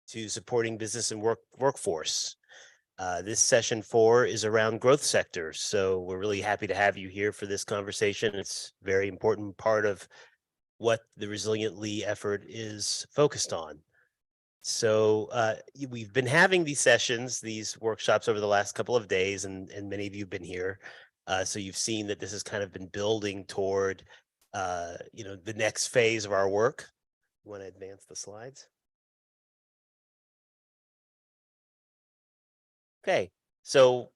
to supporting business and workforce. This session 4 is around growth sectors. So we're really happy to have you here for this conversation. It's a very important part of what the Resilient Lee effort is focused on. So we've been having these sessions, these workshops over the last couple of days, and many of you have been here. So you've seen that this has kind of been building toward, the next phase of our work. You want to advance the slides? Okay, so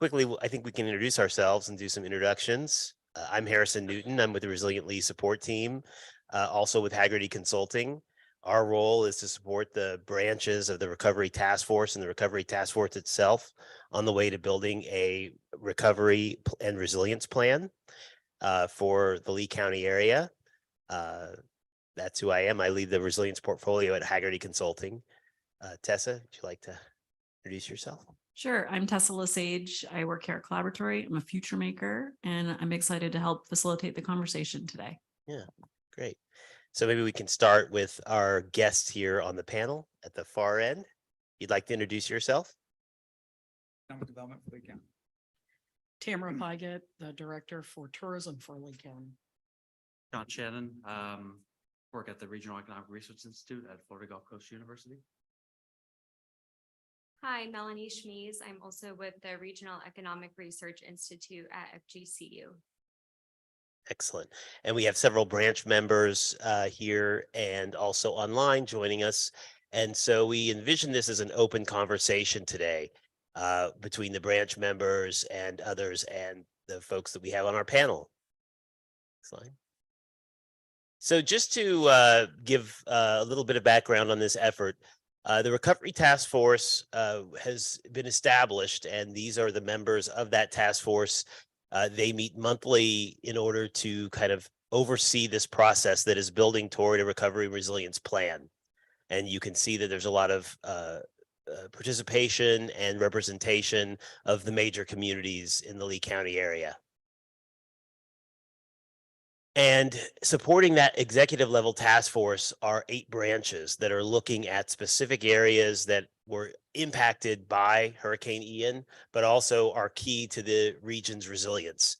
quickly, I think we can introduce ourselves and do some introductions. I'm Harrison Newton. I'm with the Resilient Lee support team, also with Haggerty Consulting. Our role is to support the branches of the Recovery Task Force and the Recovery Task Force itself on the way to building a recovery and resilience plan for the Lee County area. That's who I am. I lead the resilience portfolio at Haggerty Consulting. Tessa, would you like to introduce yourself? Sure. I'm Tessa Lesage. I work here at Collaboratory. I'm a future maker, and I'm excited to help facilitate the conversation today. Yeah, great. So maybe we can start with our guest here on the panel at the far end. You'd like to introduce yourself? Economic Development for Lee County. Tamara Pygott, the Director for Tourism for Lee County. John Shannon, work at the Regional Economic Research Institute at Florida Gulf Coast University. Hi, Melanie Schmies. I'm also with the Regional Economic Research Institute at FGCU. Excellent. And we have several branch members here and also online joining us. And so we envision this as an open conversation today between the branch members and others and the folks that we have on our panel. Slide. So just to give a little bit of background on this effort, the Recovery Task Force has been established, and these are the members of that task force. They meet monthly in order to kind of oversee this process that is building toward a recovery resilience plan. And you can see that there's a lot of participation and representation of the major communities in the Lee County area. And supporting that executive level task force are 8 branches that are looking at specific areas that were impacted by Hurricane Ian, but also are key to the region's resilience.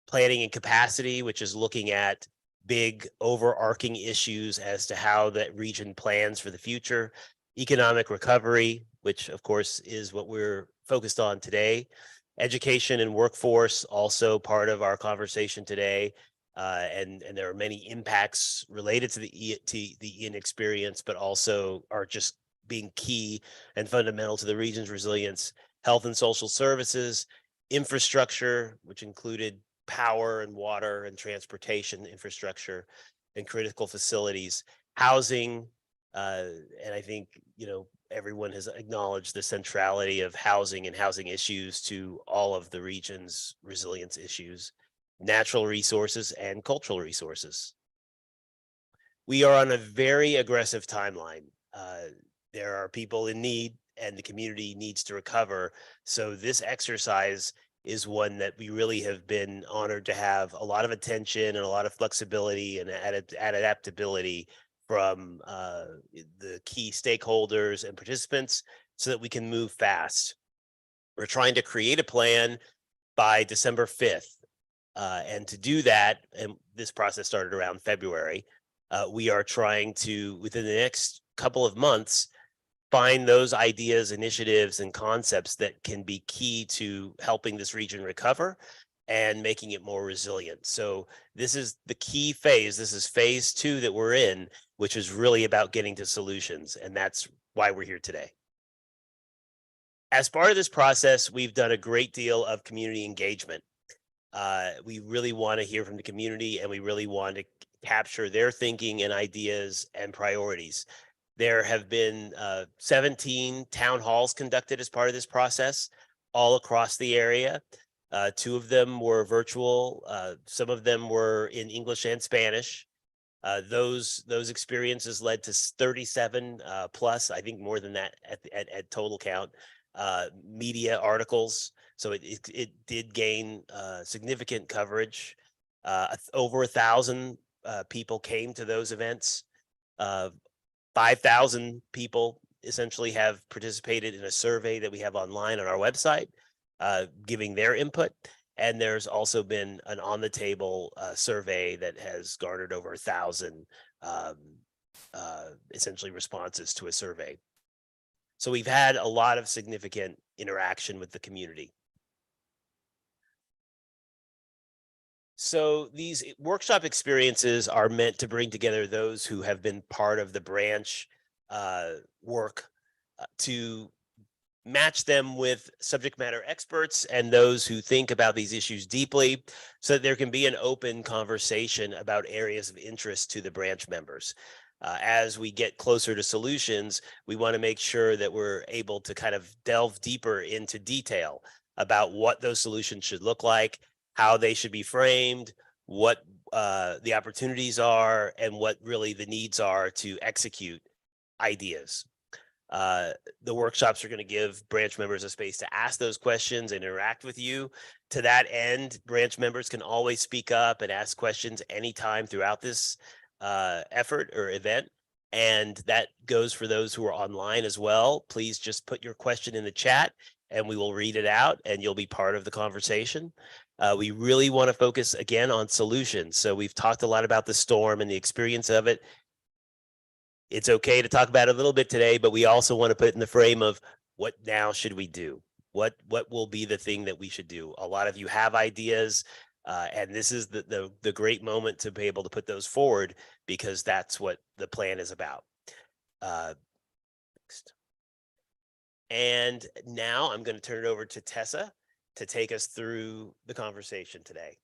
Planning and capacity, which is looking at big overarching issues as to how that region plans for the future. Economic recovery, which of course is what we're focused on today. Education and workforce, also part of our conversation today. And there are many impacts related to the Ian experience, but also are just being key and fundamental to the region's resilience. Health and social services, infrastructure, which included power and water and transportation infrastructure and critical facilities, housing, and I think everyone has acknowledged the centrality of housing and housing issues to all of the region's resilience issues. Natural resources and cultural resources. We are on a very aggressive timeline. There are people in need and the community needs to recover. So this exercise is one that we really have been honored to have a lot of attention and a lot of flexibility and adaptability from the key stakeholders and participants so that we can move fast. We're trying to create a plan by December 5th. And to do that, and this process started around February, we are trying to, within the next couple of months, find those ideas, initiatives, and concepts that can be key to helping this region recover and making it more resilient. So this is the key phase. This is phase 2 that we're in, which is really about getting to solutions. And that's why we're here today. As part of this process, we've done a great deal of community engagement. We really want to hear from the community, and we really want to capture their thinking and ideas and priorities. There have been 17 town halls conducted as part of this process all across the area. 2 of them were virtual. Some of them were in English and Spanish. Those experiences led to 37 plus, I think more than that at total count, media articles. So it did gain significant coverage. Over 1,000 people came to those events. 5,000 people essentially have participated in a survey that we have online on our website, giving their input. And there's also been an on the table survey that has garnered over 1,000 essentially responses to a survey. So we've had a lot of significant interaction with the community. So these workshop experiences are meant to bring together those who have been part of the branch work to match them with subject matter experts and those who think about these issues deeply, so that there can be an open conversation about areas of interest to the branch members. As we get closer to solutions, we want to make sure that we're able to kind of delve deeper into detail about what those solutions should look like, how they should be framed, what the opportunities are, and what really the needs are to execute ideas. The workshops are going to give branch members a space to ask those questions and interact with you. To that end, branch members can always speak up and ask questions anytime throughout this effort or event. And that goes for those who are online as well. Please just put your question in the chat and we will read it out and you'll be part of the conversation. We really want to focus again on solutions. So we've talked a lot about the storm and the experience of it. It's okay to talk about it a little bit today, but we also want to put it in the frame of what now should we do? What will be the thing that we should do? A lot of you have ideas, and this is the great moment to be able to put those forward, because that's what the plan is about. Next. And now I'm going to turn it over to Tessa to take us through the conversation today.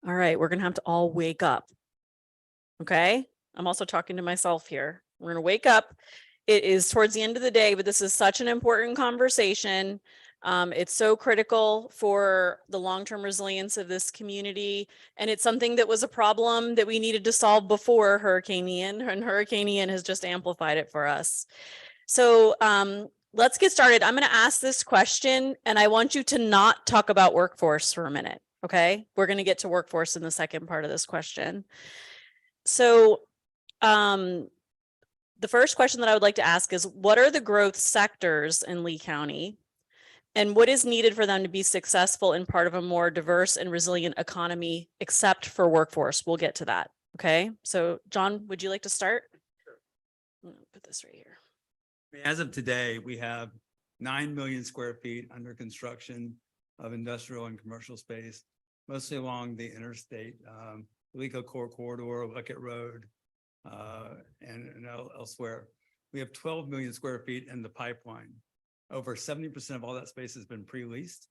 All right, we're gonna have to all wake up. Okay, I'm also talking to myself here. We're gonna wake up. It is towards the end of the day, but this is such an important conversation. It's so critical for the long-term resilience of this community. And it's something that was a problem that we needed to solve before Hurricane Ian, and Hurricane Ian has just amplified it for us. So let's get started. I'm gonna ask this question and I want you to not talk about workforce for a minute. Okay, we're going to get to workforce in the second part of this question. So the first question that I would like to ask is, what are the growth sectors in Lee County? And what is needed for them to be successful in part of a more diverse and resilient economy, except for workforce? We'll get to that. Okay, so John, would you like to start? I'm gonna put this right here. As of today, we have 9 million square feet under construction of industrial and commercial space, mostly along the interstate, Alico Core Corridor, Luckett Road, and elsewhere. We have 12 million square feet in the pipeline. Over 70% of all that space has been pre-leased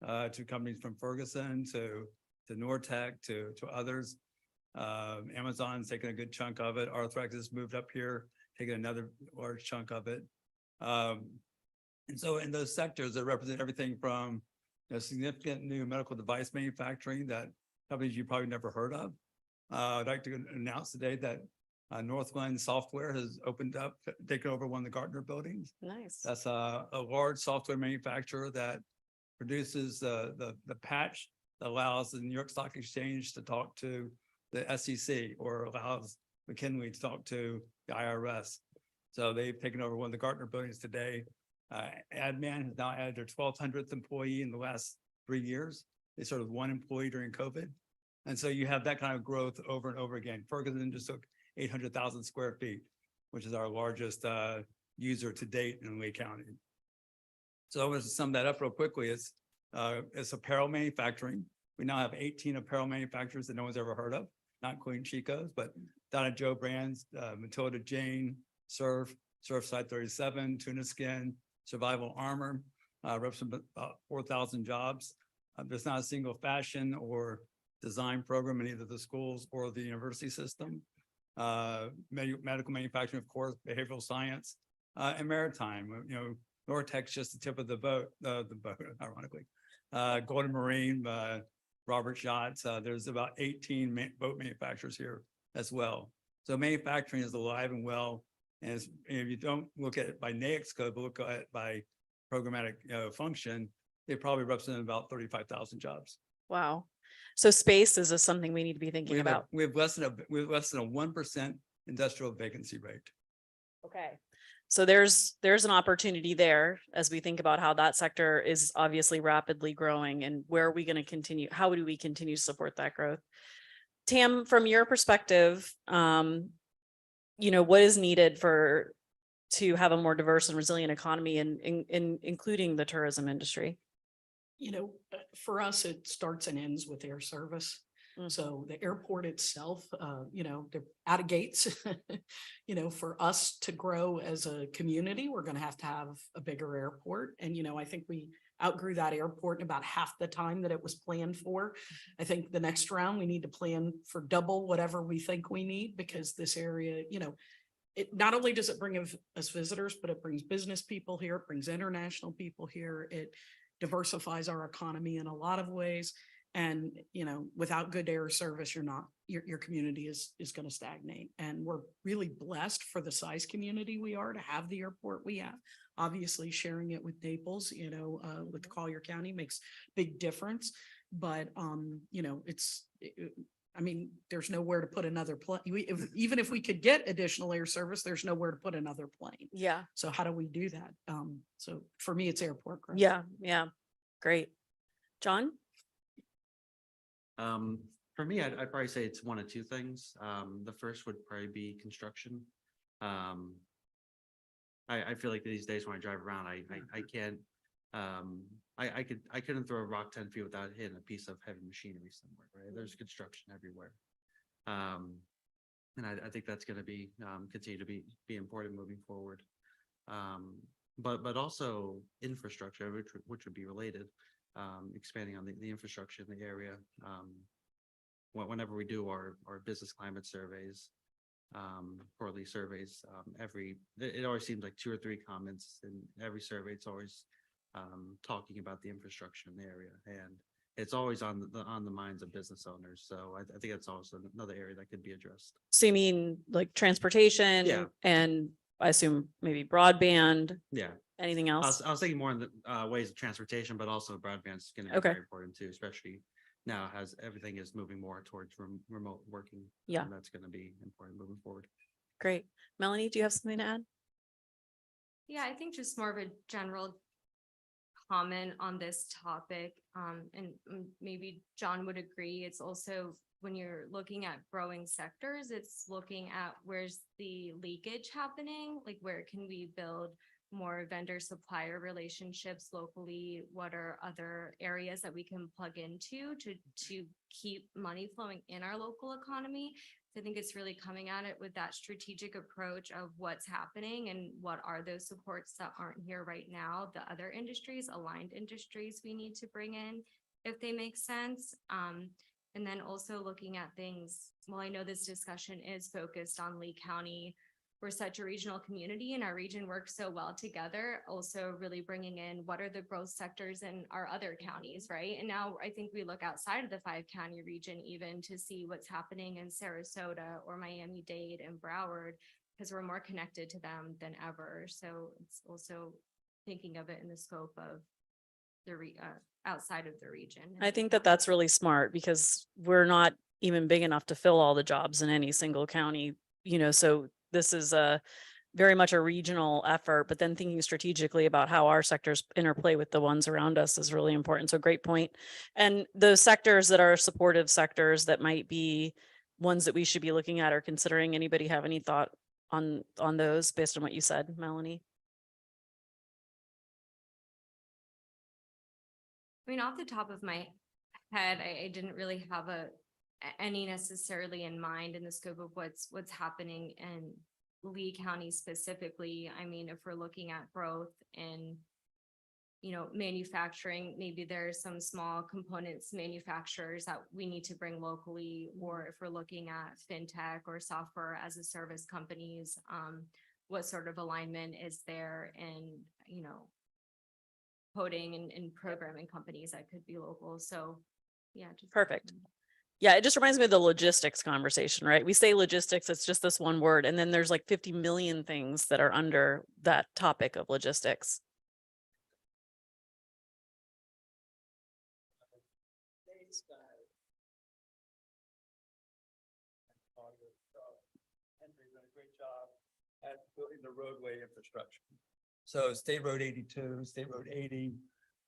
to companies from Ferguson to Nortec to others. Amazon's taken a good chunk of it. Arthrex has moved up here, taken another large chunk of it. And so in those sectors that represent everything from significant new medical device manufacturing that companies you probably never heard of. I'd like to announce today that Northland Software has opened up, taken over one of the Gartner buildings. Nice. That's a large software manufacturer that produces the patch that allows the New York Stock Exchange to talk to the SEC, or allows McKinley to talk to the IRS. So they've taken over one of the Gartner buildings today. AdMan has now added their 1,200th employee in the last 3 years. They started one employee during COVID. And so you have that kind of growth over and over again. Ferguson just took 800,000 square feet, which is our largest user to date in Lee County. So I'm going to sum that up real quickly. It's apparel manufacturing. We now have 18 apparel manufacturers that no one's ever heard of, not including Chico's, but Donna Joe Brands, Matilda Jane, Surfside 37, Tuna Skin, Survival Armor, represent about 4,000 jobs. There's not a single fashion or design program in either the schools or the university system. Medical manufacturing, of course, behavioral science, and maritime. Nortec's just the tip of the boat, ironically. Golden Marine, Robert Schatz. There's about 18 boat manufacturers here as well. So manufacturing is alive and well. And if you don't look at it by NAICS code, but look at it by programmatic function, they probably represent about 35,000 jobs. Wow. So space is just something we need to be We thinking have, about. we have less than a 1% industrial vacancy rate. Okay. So there's an opportunity there as we think about how that sector is obviously rapidly growing and where are we going to continue? How do we continue to support that growth? Tam, from your perspective, what is needed to have a more diverse and resilient economy and including the tourism industry? For us, it starts and ends with air service. Mm. So the airport itself, they're out of gates. For us to grow as a community, we're going to have a bigger airport. And, I think we outgrew that airport in about half the time that it was planned for. I think the next round, we need to plan for double whatever we think we need, because this area, it not only does it bring us visitors, but it brings business people here, it brings international people here. It diversifies our economy in a lot of ways. And, without good air service, your community is going to stagnate. And we're really blessed for the size community we are to have the airport we have. Obviously, sharing it with Naples, with Collier County makes big difference. But, there's nowhere to put another plane. Even if we could get additional air service, there's nowhere to put another plane. Yeah. So how do we do that? So for me, it's airport growth. Yeah. Yeah. Great. John? For me, I'd probably say it's one of two things. The first would probably be construction. I feel like these days when I drive around, I can't, I couldn't throw a rock 10 feet without hitting a piece of heavy machinery somewhere, right? There's construction everywhere. And I think that's going to be, continue to be important moving forward. But also infrastructure, which would be related, expanding on the infrastructure in the area. Whenever we do our business climate surveys, quarterly surveys, it always seems like 2 or 3 comments in every survey. It's always talking about the infrastructure in the area, and it's always on the minds of business owners. So I think that's also another area that could be addressed. So you mean like transportation? Yeah. And I assume maybe broadband, Yeah. anything else? I was thinking more in the ways of transportation, but also broadband is going to be Okay. very important too, especially now as everything is moving more towards remote working. Yeah. And that's going to be important moving forward. Great. Melanie, do you have something to add? Yeah, I think just more of a general comment on this topic. And maybe John would agree. It's also when you're looking at growing sectors, it's looking at where's the leakage happening, like where can we build more vendor supplier relationships locally? What are other areas that we can plug into to keep money flowing in our local economy? I think it's really coming at it with that strategic approach of what's happening and what are those supports that aren't here right now, the other industries, aligned industries we need to bring in if they make sense. And then also looking at things, well, I know this discussion is focused on Lee County. We're such a regional community and our region works so well together, also really bringing in what are the growth sectors in our other counties, right? And now I think we look outside of the 5-county region even to see what's happening in Sarasota or Miami-Dade and Broward, because we're more connected to them than ever. So it's also thinking of it in the scope of the outside of the region. I think that that's really smart because we're not even big enough to fill all the jobs in any single county, so this is very much a regional effort, but then thinking strategically about how our sectors interplay with the ones around us is really important. So great point. And the sectors that are supportive sectors that might be ones that we should be looking at or considering. Anybody have any thought on those based on what you said, Melanie? I mean, off the top of my head, I didn't really have any necessarily in mind in the scope of what's happening in Lee County specifically. I mean, if we're looking at growth in, manufacturing, maybe there's some small components manufacturers that we need to bring locally, or if we're looking at fintech or software as a service companies, what sort of alignment is there in, coding and programming companies that could be local. So yeah. Perfect. Yeah, it just reminds me of the logistics conversation, right? We say logistics, it's just this one word, and then there's like 50 million things that are under that topic of logistics. Henry done a great job at building the roadway infrastructure. So State Road 82, State Road 80,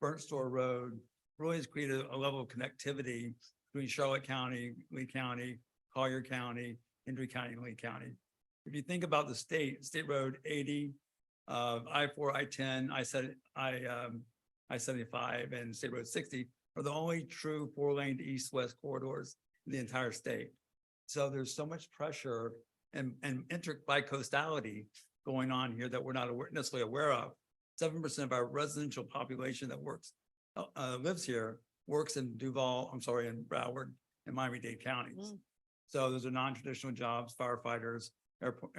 Burnt Store Road, really has created a level of connectivity between Charlotte County, Lee County, Collier County, Hendry County, and Lee County. If you think about the State Road 80, I-4, I-10, I-75, and State Road 60 are the only true four-lane east-west corridors in the entire state. So there's so much pressure and inter-bicoastality going on here that we're not necessarily aware of. 7% of our residential population that lives here, works in Duval, I'm sorry, in Broward and Miami-Dade counties. So those are non-traditional jobs, firefighters, airport,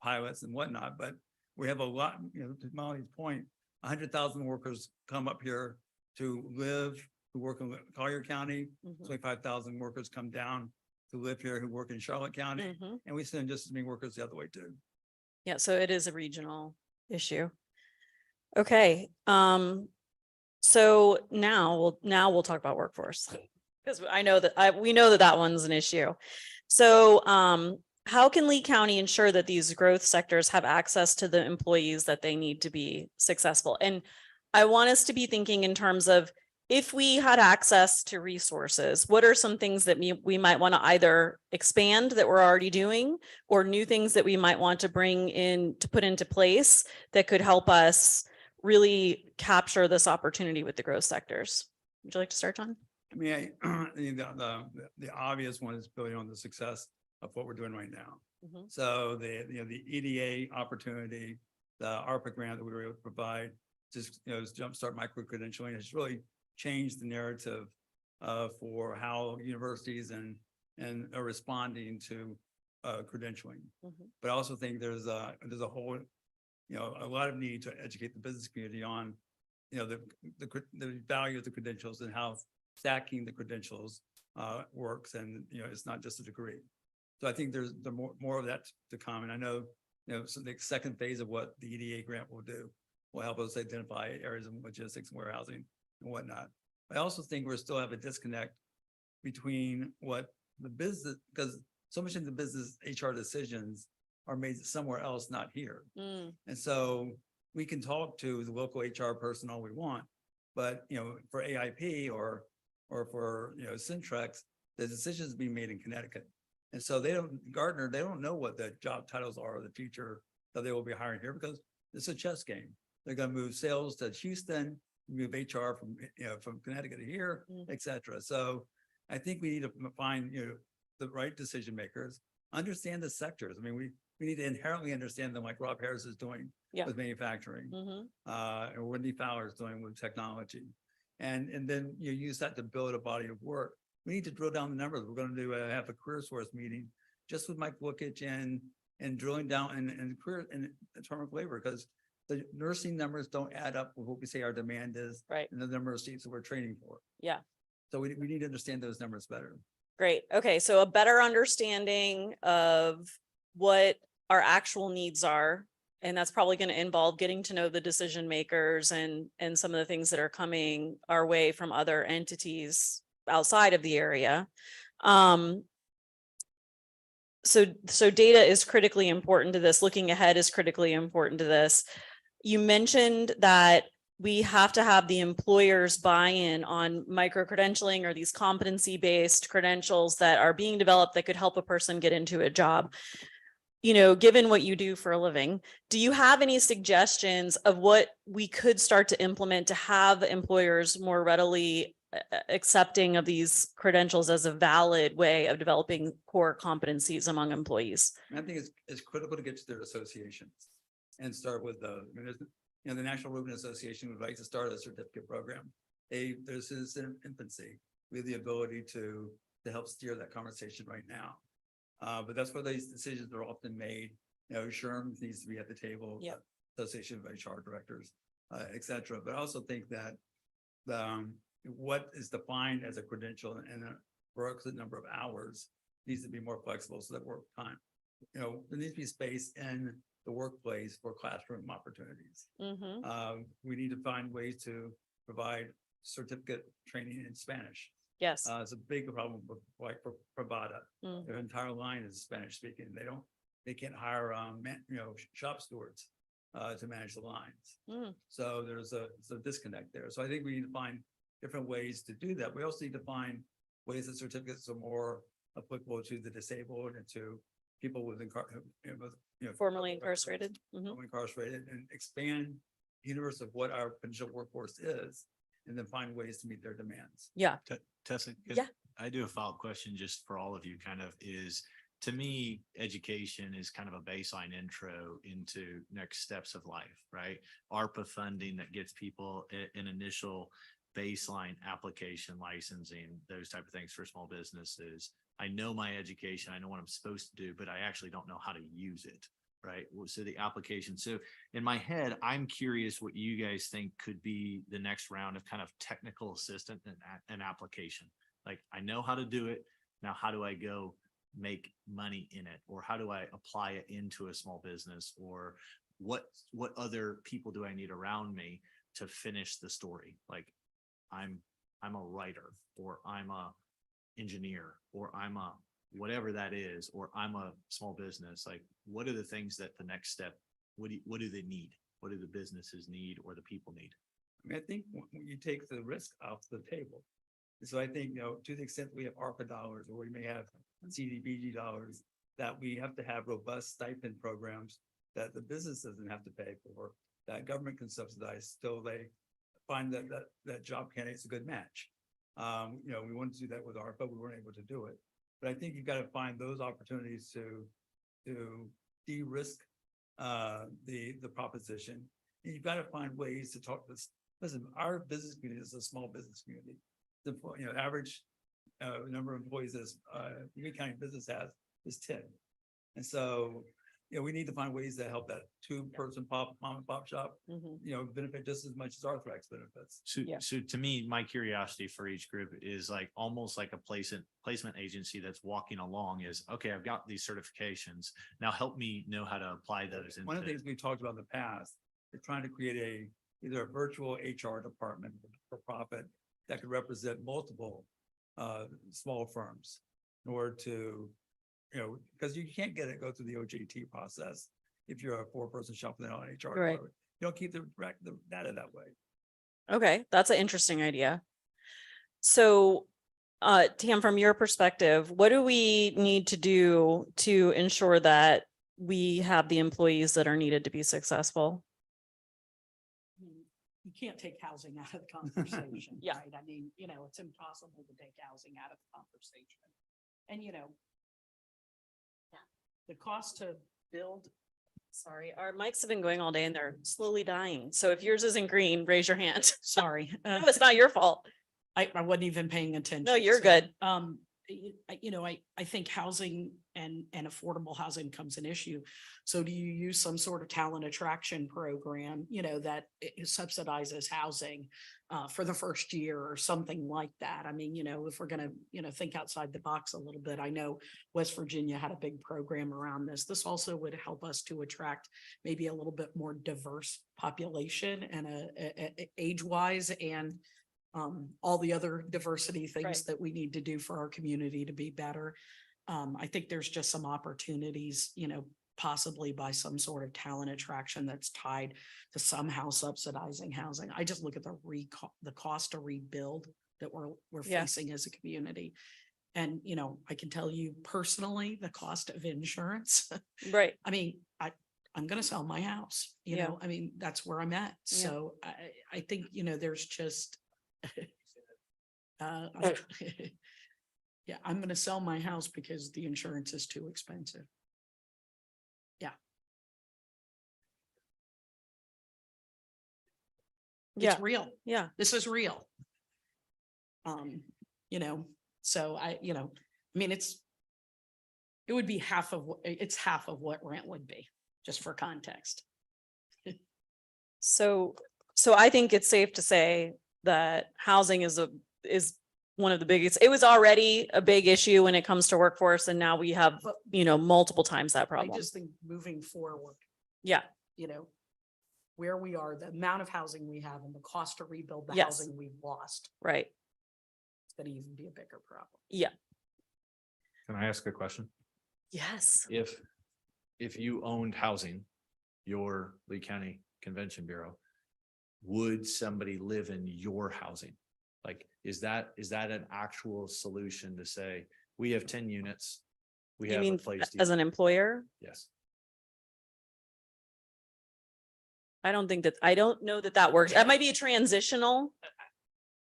pilots and whatnot, but we have a lot, to Molly's point, 100,000 workers come up here to live, who work in Collier County, 25,000 workers come down to live here who work in Charlotte County, and we send just as many workers the other way too. Yeah, so it is a regional issue. Okay, so now we'll talk about workforce. Because I know that we know that one's an issue. So how can Lee County ensure that these growth sectors have access to the employees that they need to be successful? And I want us to be thinking in terms of, if we had access to resources, what are some things that we might want to either expand that we're already doing, or new things that we might want to bring in to put into place that could help us really capture this opportunity with the growth sectors? Would you like to start, John? I mean, the obvious one is building on the success of what we're doing right now. So the EDA opportunity, the ARPA grant that we were able to provide, just jumpstart micro credentialing has really changed the narrative for how universities and are responding to credentialing. But I also think there's a whole, a lot of need to educate the business community on, the value of the credentials and how stacking the credentials works, and it's not just a degree. So I think there's more of that to come, and I know so the second phase of what the EDA grant will do will help us identify areas of logistics and warehousing and whatnot. I also think we still have a disconnect between what the business, because so much of the business HR decisions are made somewhere else, not here. And so we can talk to the local HR person all we want, but for AIP or for Centrex, the decisions being made in Connecticut. And so Gardner, they don't know what the job titles are of the future that they will be hiring here, because it's a chess game. They're going to move sales to Houston, move HR from Connecticut to here, et cetera. So I think we need to find the right decision makers, understand the sectors. I mean, we need to inherently understand them, like Rob Harris is doing with manufacturing, and Wendy Fowler is doing with technology, and then use that to build a body of work. We need to drill down the numbers. We're going to have a career source meeting just with Mike Wookich and drilling down in career in terms of labor, because the nursing numbers don't add up with what we say our demand is, Right. and the number of seats that we're training for. Yeah. So we need to understand those numbers better. Great. Okay. So a better understanding of what our actual needs are. And that's probably going to involve getting to know the decision makers and some of the things that are coming our way from other entities outside of the area. So data is critically important to this. Looking ahead is critically important to this. You mentioned that we have to have the employers buy-in on micro-credentialing or these competency-based credentials that are being developed that could help a person get into a job. Given what you do for a living, do you have any suggestions of what we could start to implement to have employers more readily accepting of these credentials as a valid way of developing core competencies among employees? And I think it's critical to get to their associations and start with the National Roofing Association would like to start a certificate program. This is in infancy. We have the ability to help steer that conversation right now. But that's where these decisions are often made. SHRM needs to be at the table. Yep. Association of HR directors, et cetera. But I also think that what is defined as a credential and a requisite number of hours needs to be more flexible, so that work time, there needs to be space in the workplace for classroom opportunities. We need to find ways to provide certificate training in Spanish. Yes. It's a big problem with like for Pravada. Mm. Their entire line is Spanish speaking. They can't hire, shop stewards, to manage the lines. Mm. So there's a disconnect there. So I think we need to find different ways to do that. We also need to find ways that certificates are more applicable to the disabled and to people with, Formerly incarcerated. Mhm. formerly incarcerated, and expand the universe of what our potential workforce is, and then find ways to meet their demands. Yeah. Tessa, Yeah. I do a follow-up question just for all of you kind of is, to me, education is kind of a baseline intro into next steps of life, right? ARPA funding that gets people an initial baseline application, licensing, those type of things for small businesses. I know my education, I know what I'm supposed to do, but I actually don't know how to use it, right? So the application. So in my head, I'm curious what you guys think could be the next round of kind of technical assistant and an application. Like, I know how to do it. Now, how do I go make money in it? Or how do I apply it into a small business? Or what other people do I need around me to finish the story? Like, I'm a writer, or I'm a engineer, or I'm a whatever that is, or I'm a small business. Like, what are the things that the next step, what do they need? What do the businesses need or the people need? I mean, I think when you take the risk off the table. So I think, to the extent we have ARPA dollars, or we may have CDBG dollars, that we have to have robust stipend programs that the business doesn't have to pay for, that government can subsidize till they find that job candidate's a good match. We wanted to do that with ARPA, we weren't able to do it. But I think you've got to find those opportunities to de-risk the proposition. And you've got to find ways to talk this. Listen, our business community is a small business community. The average number of employees that Lee County business has is 10. And so, we need to find ways to help that two-person mom and pop shop, Mhm. benefit just as much as Arthrex benefits. So, Yeah. so to me, my curiosity for each group is like almost like a placement agency that's walking along is, okay, I've got these certifications. Now help me know how to apply those. One of the into- things we've talked about in the past is trying to create either a virtual HR department for profit that could represent multiple small firms in order to, because you can't go through the OJT process if you're a 4-person shop without an HR. Right. department. You don't keep the data that way. Okay, that's an interesting idea. So, Tam, from your perspective, what do we need to do to ensure that we have the employees that are needed to be successful? You can't take housing out of the conversation, Yeah. right? I mean, it's impossible to take housing out of the conversation. And, the cost to build, Sorry, our mics have been going all day and they're slowly dying. So if yours isn't green, raise your hand. sorry. No, it's not your fault. I wasn't even paying attention. No, you're So, good. I think housing and affordable housing becomes an issue. So do you use some sort of talent attraction program, that subsidizes housing for the first year or something like that? I mean, if we're gonna, think outside the box a little bit, I know West Virginia had a big program around this. This also would help us to attract maybe a little bit more diverse population and age-wise and all the other diversity things Right. that we need to do for our community to be better. I think there's just some opportunities, possibly by some sort of talent attraction that's tied to somehow subsidizing housing. I just look at the cost to rebuild that we're Yeah. facing as a community. And, I can tell you personally, the cost of insurance. Right. I mean, I'm gonna sell my house, Yeah. I mean, that's where I'm at. Yeah. So I think, there's just. Yeah, I'm gonna sell my house because the insurance is too expensive. Yeah, It's real. yeah, This is real. So I mean, it would be it's half of what rent would be, just for context. so I think it's safe to say that housing is one of the biggest, it was already a big issue when it comes to workforce, and now we have, multiple times that I problem. just think moving forward, Yeah, where we are, the amount of housing we have and the cost to rebuild the Yes. housing we've lost, Right. it's gonna even be a bigger problem. Yeah. Can I ask a question? Yes. If you owned housing, your Lee County Convention Bureau, would somebody live in your housing? Like, is that an actual solution to say, we have 10 units? We You have a mean place. to as an use." employer? Yes. I don't know that that works. That might be a transitional.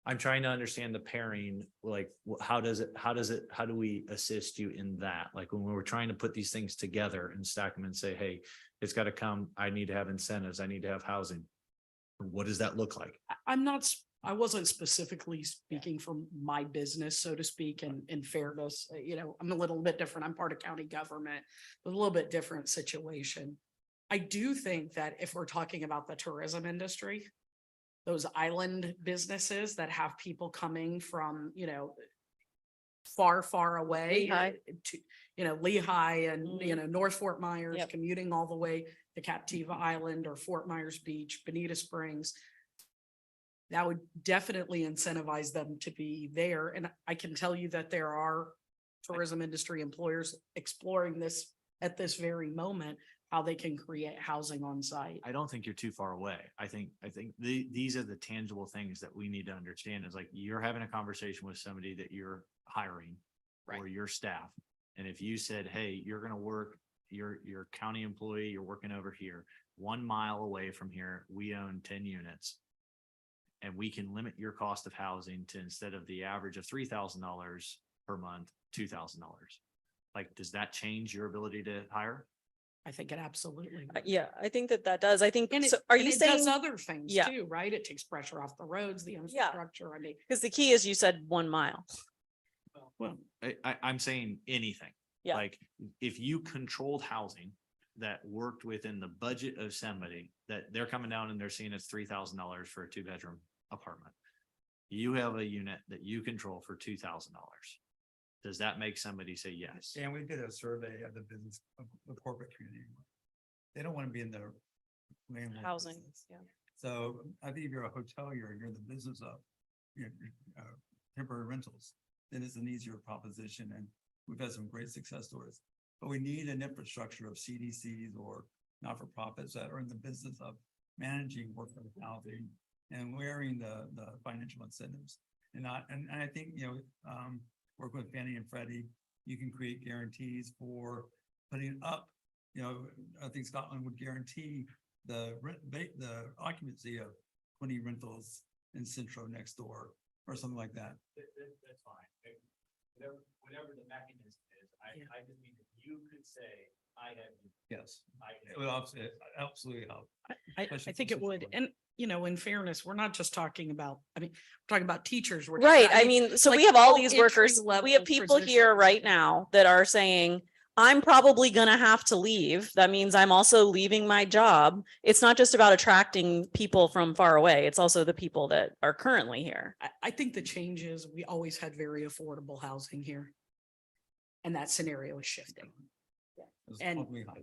I'm trying to understand the pairing, like, how do we assist you in that? Like, when we're trying to put these things together and stack them and say, hey, it's got to come, I need to have incentives, I need to have housing. What does that look like? I wasn't specifically speaking from my business, so to speak, and in fairness, I'm a little bit different. I'm part of county government, a little bit different situation. I do think that if we're talking about the tourism industry, those island businesses that have people coming from, far, far away. Lehigh. To, Lehigh and, Mhm. North Fort Myers, Yep. commuting all the way to Captiva Island or Fort Myers Beach, Bonita Springs. That would definitely incentivize them to be there. And I can tell you that there are tourism industry employers exploring this at this very moment, how they can create housing on site. I don't think you're too far away. I think these are the tangible things that we need to understand is like you're having a conversation with somebody that you're hiring or your staff. And if you said, hey, you're going to work, you're county employee, you're working over here, 1 mile away from here, we own 10 units. And we can limit your cost of housing to, instead of the average of $3,000 per month, $2,000. Like, does that change your ability to hire? I think it absolutely. would. Yeah, I think that does. I think, And so are and you it does saying, other things Yeah. too, right? It takes pressure off the roads, the infrastructure. I mean, because the key is you said 1 mile. well, I'm saying anything. Yeah. Like, if you controlled housing that worked within the budget of somebody, that they're coming down and they're seeing it's $3,000 for a 2-bedroom apartment. You have a unit that you control for $2,000. Does that make somebody say yes? And we did a survey of the business, of the corporate community. They don't want to be in the landlord Housing, business. yeah. So I think if you're a hotelier, you're in the business of temporary rentals, then it's an easier proposition, and we've had some great success stories. But we need an infrastructure of CDCs or not-for-profits that are in the business of managing workforce housing and wearing the financial incentives. And I think, work with Fannie and Freddie, you can create guarantees for putting up, I think Scotland would guarantee the occupancy of 20 rentals in Centro next door or something like that. That's fine. Whatever the mechanism is, Yeah. I just mean that you could say, I have. Yes, it would absolutely help. I Especially think for it would. Central. And, in fairness, we're not just talking about, we're talking about teachers. We're Right. talking- I mean, so like we have all all these workers, we have entry-level people here positions. right now that are saying, I'm probably gonna have to leave. That means I'm also leaving my job. It's not just about attracting people from far away. It's also the people that are currently here. I think the change is we always had very affordable housing here. And that scenario is shifting. It's And totally high.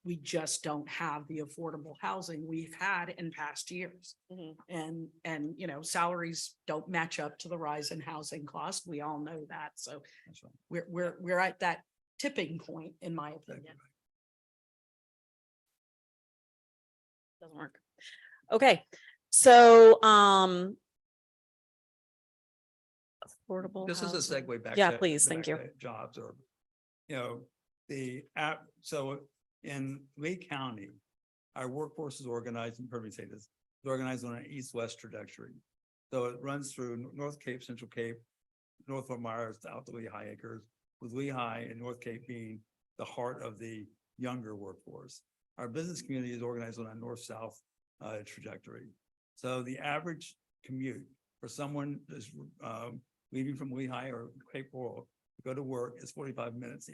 we just don't have the affordable housing we've had in past years. Mhm. And salaries don't match up to the rise in housing cost. We all know that. So That's right. we're at that tipping point, in my Exactly opinion. right. Doesn't work. Okay, so, affordable. This is a housing. segue back. Yeah, to- please, to thank back you. to Jobs or, the app, so in Lee County, our workforce is organized, and me say this, it's organized on an east-west trajectory. So it runs through North Cape, Central Cape, North Fort Myers, out to Lehigh Acres, with Lehigh and North Cape being the heart of the younger workforce. Our business community is organized on a north-south trajectory. So the average commute for someone that's leaving from Lehigh or Cape Coral to go to work is 45 minutes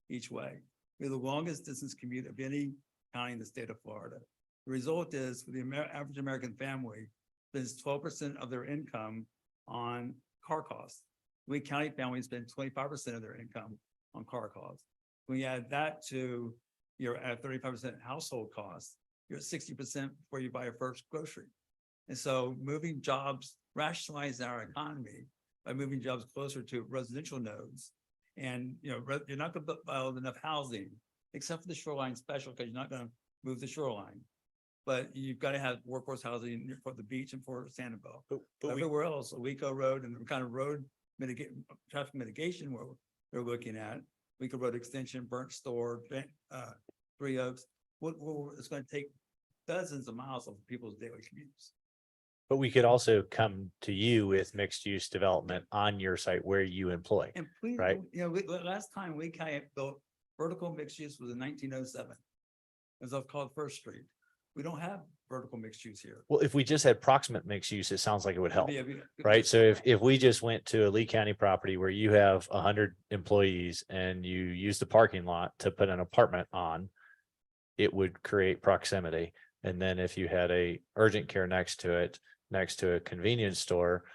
each way. We have the longest distance commute of any county in the state of Florida. The result is for the average American family spends 12% of their income on car costs. Lee County families spend 25% of their income on car costs. When you add that to your 35% household costs, you're at 60% before you buy your first grocery. And so moving jobs, rationalizing our economy by moving jobs closer to residential nodes. And, you're not gonna build enough housing, except for the shoreline special, because you're not gonna move the shoreline. But you've got to have workforce housing for the beach and for Sanibel. But we, Everywhere else, Alico Road and the kind of road traffic mitigation where they're looking at, Alico Road Extension, Burnt Store, Three Oaks, it's gonna take dozens of miles of people's daily commutes. But we could also come to you with mixed use development on your site where you employ. And please, Right. last time we kind of built vertical mixed use was in 1907. It was called First Street. We don't have vertical mixed use here. Well, if we just had proximate mixed use, it sounds like it would help. It'd be Right? So if we just went to a Lee County property where you have 100 employees and you use the parking lot to put an apartment on, it would create proximity. And then if you had a urgent care next to it, next to a convenience store,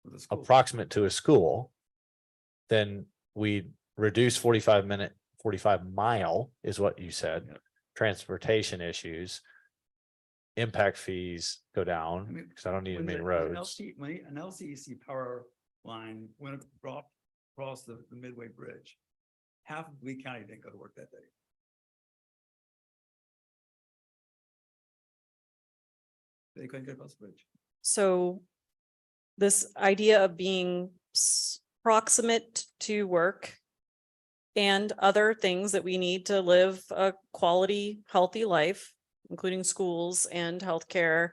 with the school. approximate to a school, then we reduce 45 mile is what you said, Yeah. transportation issues. Impact fees go I down mean, because I don't need as When many the- roads. When an LCEC power line went across the Midway Bridge, half of Lee County didn't go to work that day. They couldn't get across the bridge. So this idea of being proximate to work and other things that we need to live a quality, healthy life, including schools and healthcare,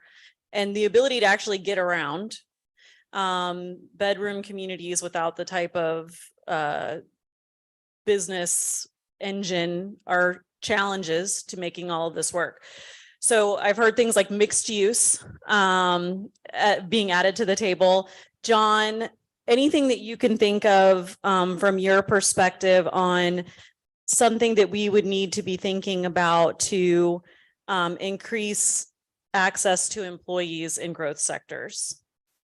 and the ability to actually get around. Bedroom communities without the type of business engine are challenges to making all of this work. So I've heard things like mixed use being added to the table. John, anything that you can think of from your perspective on something that we would need to be thinking about to increase access to employees in growth sectors?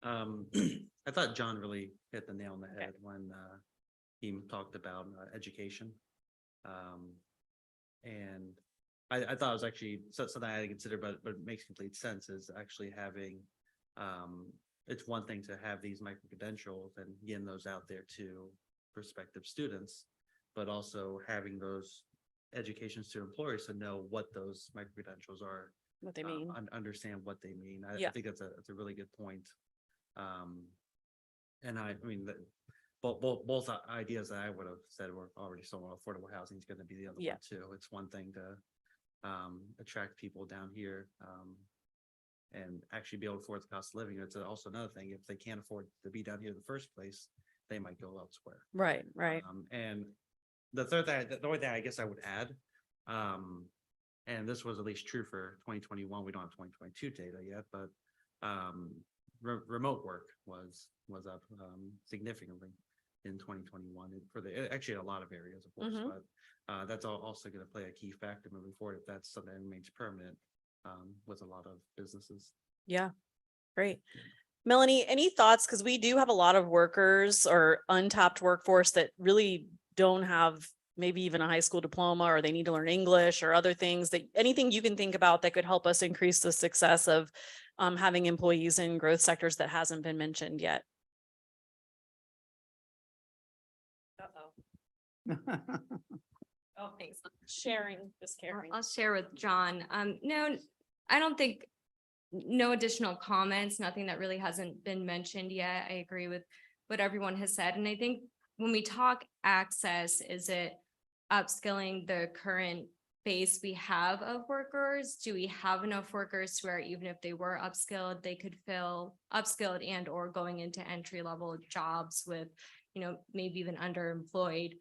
I thought John really hit the nail on the head when he talked about education. And I thought it was actually something I had to consider, but it makes complete sense is actually having, it's one thing to have these micro credentials and getting those out there to prospective students, but also having those educations to employers to know what those micro credentials are. What they mean? Understand what they mean. I Yeah. think that's a really good point. And I mean, both ideas that I would have said were already somewhat affordable housing is going to be the other Yeah. one too. It's one thing to attract people down here and actually be able to afford the cost of living. It's also another thing, if they can't afford to be down here in the first place, they might go elsewhere. Right, right. And the third thing, the only thing I guess I would add, and this was at least true for 2021, we don't have 2022 data yet, but remote work was up significantly in 2021 for actually a lot of areas, of course, Mhm. but that's also going to play a key factor moving forward if that's something that remains permanent with a lot of businesses. Yeah, great. Melanie, any thoughts? Because we do have a lot of workers or untapped workforce that really don't have maybe even a high school diploma, or they need to learn English or other things. That anything you can think about that could help us increase the success of having employees in growth sectors that hasn't been mentioned yet. Oh, thanks. Sharing, just caring. I'll share with John. No, I don't think, no additional comments, nothing that really hasn't been mentioned yet. I agree with what everyone has said. And I think when we talk access, is it upskilling the current base we have of workers? Do we have enough workers where even if they were upskilled, they could fill upskilled and or going into entry level jobs with, maybe even underemployed?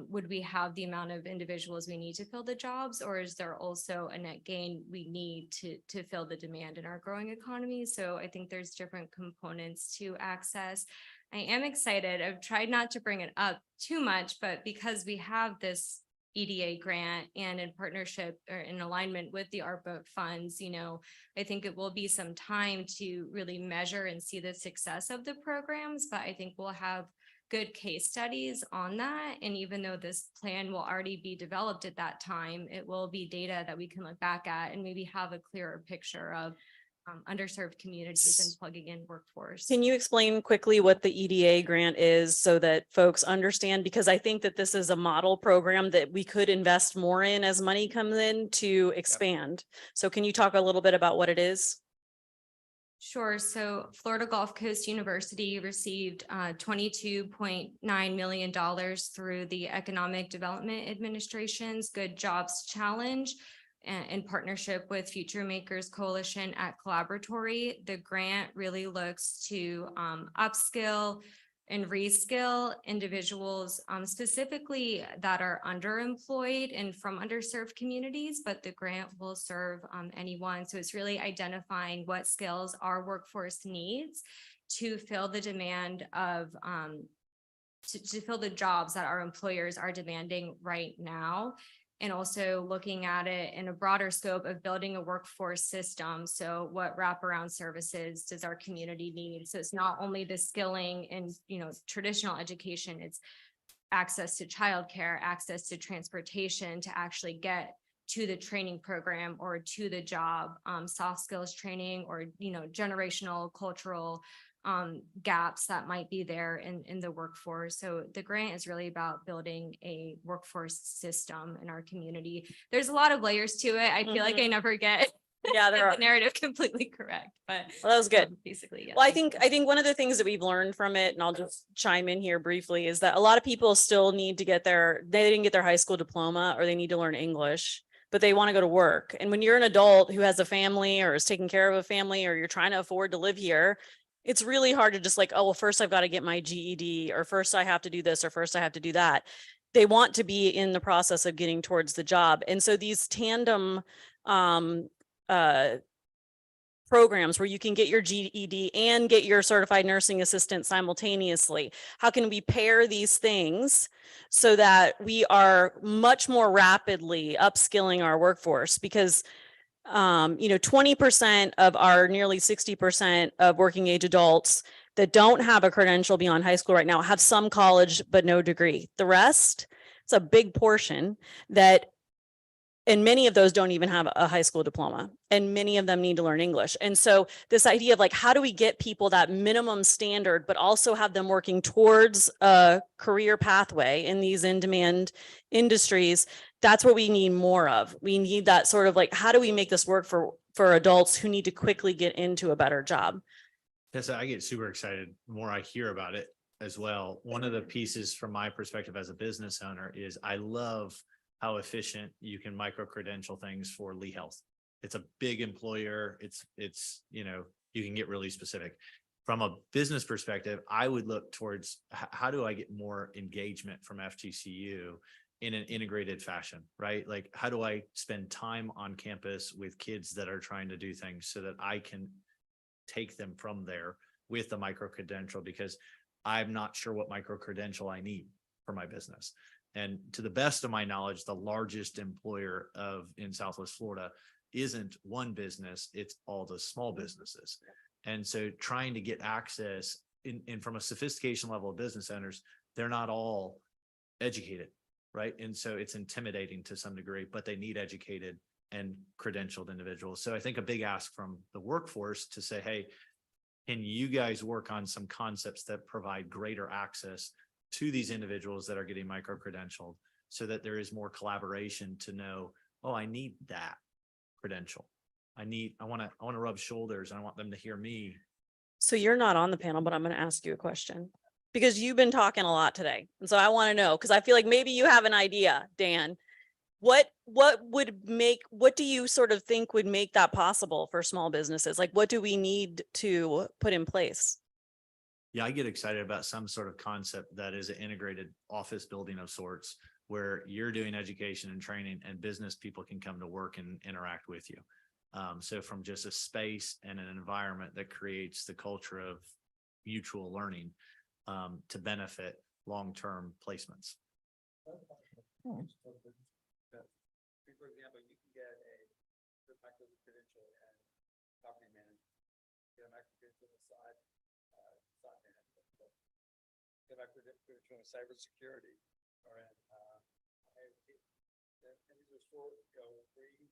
Would we have the amount of individuals we need to fill the jobs, or is there also a net gain we need to fill the demand in our growing economy? So I think there's different components to access. I am excited. I've tried not to bring it up too much, but because we have this EDA grant and in partnership or in alignment with the ARPA funds, I think it will be some time to really measure and see the success of the programs, but I think we'll have good case studies on that. And even though this plan will already be developed at that time, it will be data that we can look back at and maybe have a clearer picture of underserved communities and plugging in workforce. Can you explain quickly what the EDA grant is so that folks understand? Because I think that this is a model program that we could invest more in as money comes in to expand. So can you talk a little bit about what it is? Sure. So Florida Gulf Coast University received $22.9 million through the Economic Development Administration's Good Jobs Challenge in partnership with Future Makers Coalition at Collaboratory. The grant really looks to upskill and reskill individuals specifically that are underemployed and from underserved communities, but the grant will serve anyone. So it's really identifying what skills our workforce needs to fill the demand of to fill the jobs that our employers are demanding right now. And also looking at it in a broader scope of building a workforce system. So what wraparound services does our community need? So it's not only the skilling and, traditional education, it's access to childcare, access to transportation to actually get to the training program or to the job, soft skills training or, generational cultural gaps that might be there in the workforce. So the grant is really about building a workforce system in our community. There's a lot of layers to it. I feel like I never get Yeah, there the are. narrative completely correct, but Well, that was good. basically, yeah. Well, I think one of the things that we've learned from it, and I'll just chime in here briefly, is that a lot of people still need to they didn't get their high school diploma or they need to learn English, but they want to go to work. And when you're an adult who has a family or is taking care of a family, or you're trying to afford to live here, it's really hard to just like, oh, well, first I've got to get my GED, or first I have to do this, or first I have to do that. They want to be in the process of getting towards the job. And so these tandem programs where you can get your GED and get your certified nursing assistant simultaneously. How can we pair these things so that we are much more rapidly upskilling our workforce? Because 20% of our nearly 60% of working age adults that don't have a credential beyond high school right now have some college but no degree. The rest, it's a big portion and many of those don't even have a high school diploma, and many of them need to learn English. And so this idea of like, how do we get people that minimum standard, but also have them working towards a career pathway in these in-demand industries? That's what we need more of. We need that sort of like, how do we make this work for adults who need to quickly get into a better job? Tessa, I get super excited the more I hear about it as well. One of the pieces from my perspective as a business owner is I love how efficient you can micro-credential things for Lee Health. It's a big employer. It's, you can get really specific. From a business perspective, I would look towards how do I get more engagement from FGCU in an integrated fashion, right? Like, how do I spend time on campus with kids that are trying to do things so that I can take them from there with the micro-credential, because I'm not sure what micro-credential I need for my business. And to the best of my knowledge, the largest employer in Southwest Florida isn't one business, it's all the small businesses. And so trying to get access in from a sophistication level of business owners, they're not all educated, right? And so it's intimidating to some degree, but they need educated and credentialed individuals. So I think a big ask from the workforce to say, hey, can you guys work on some concepts that provide greater access to these individuals that are getting micro-credentialed, so that there is more collaboration to know, oh, I need that credential. I want to rub shoulders, and I want them to hear me. So you're not on the panel, but I'm going to ask you a question because you've been talking a lot today. And so I want to know, because I feel like maybe you have an idea, Dan. What do you sort of think would make that possible for small businesses? Like, what do we need to put in place? Yeah, I get excited about some sort of concept that is an integrated office building of sorts, where you're doing education and training and business people can come to work and interact with you. So from just a space and an environment that creates the culture of mutual learning to benefit long-term placements. For example, you can get a micro-credential and property management, get a micro-credential on the side management, get a traditional cybersecurity or in, and these are short, free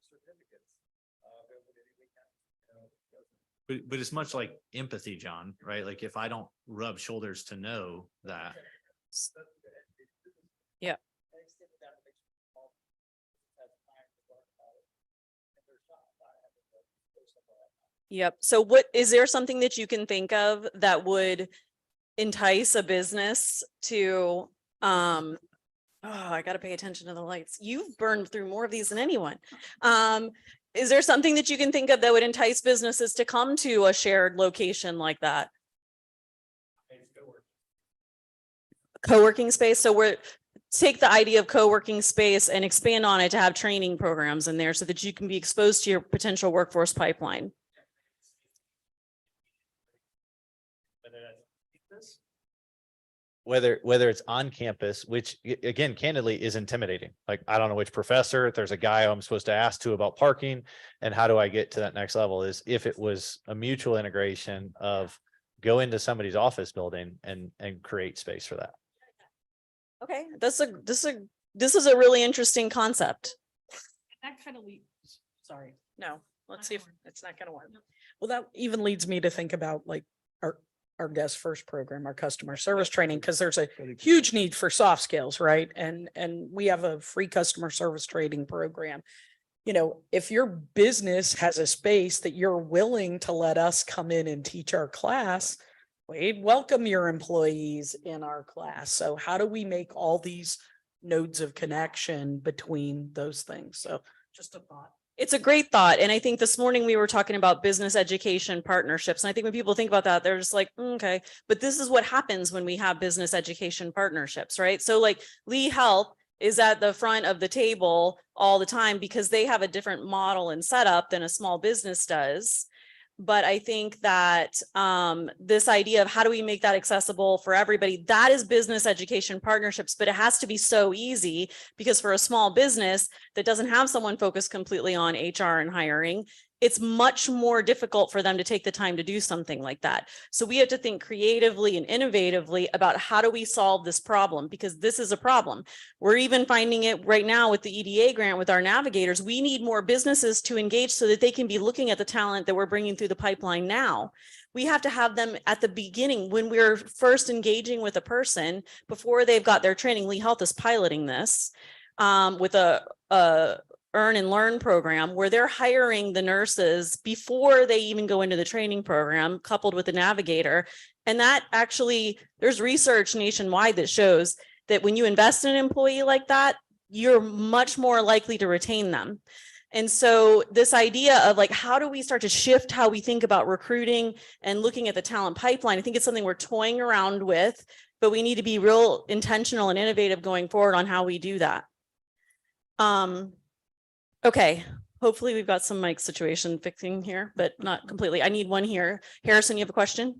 certificates, available to any weekend, But it's much like empathy, John, right? Like if I don't rub shoulders to know that. Yeah. Yep. So what, is there something that you can think of that would entice a business to, oh, I gotta pay attention to the lights. You've burned through more of these than anyone. Is there something that you can think of that would entice businesses to come to a shared location like that? Co-working space. So we're, take the idea of co-working space and expand on it to have training programs in there so that you can be exposed to your potential workforce pipeline. Whether it's on campus, which again, candidly is intimidating. Like, I don't know which professor, if there's a guy I'm supposed to ask to about parking and how do I get to that next level, is if it was a mutual integration of go into somebody's office building and create space for that. Okay, this is a really interesting concept. That kind of leads, sorry. No, let's see if it's not gonna work. Well, that even leads me to think about like our guest first program, our customer service training, because there's a huge need for soft skills, right? And we have a free customer service training program. You know, if your business has a space that you're willing to let us come in and teach our class, we'd welcome your employees in our class. So how do we make all these nodes of connection between those things? So just a thought. It's a great thought. And I think this morning we were talking about business education partnerships. And I think when people think about that, they're just like, okay, but this is what happens when we have business education partnerships, right? So like Lee Health is at the front of the table all the time because they have a different model and setup than a small business does. But I think that this idea of how do we make that accessible for everybody, that is business education partnerships, but it has to be so easy because for a small business that doesn't have someone focused completely on HR and hiring, it's much more difficult for them to take the time to do something like that. So we have to think creatively and innovatively about how do we solve this problem, because this is a problem. We're even finding it right now with the EDA grant with our navigators. We need more businesses to engage so that they can be looking at the talent that we're bringing through the pipeline now. We have to have them at the beginning when we're first engaging with a person before they've got their training. Lee Health is piloting this with a earn and learn program where they're hiring the nurses before they even go into the training program, coupled with the navigator. And that actually, there's research nationwide that shows that when you invest in an employee like that, you're much more likely to retain them. And so this idea of like, how do we start to shift how we think about recruiting and looking at the talent pipeline? I think it's something we're toying around with, but we need to be real intentional and innovative going forward on how we do that. Okay, hopefully we've got some mic situation fixing here, but not completely. I need one here. Harrison, you have a question?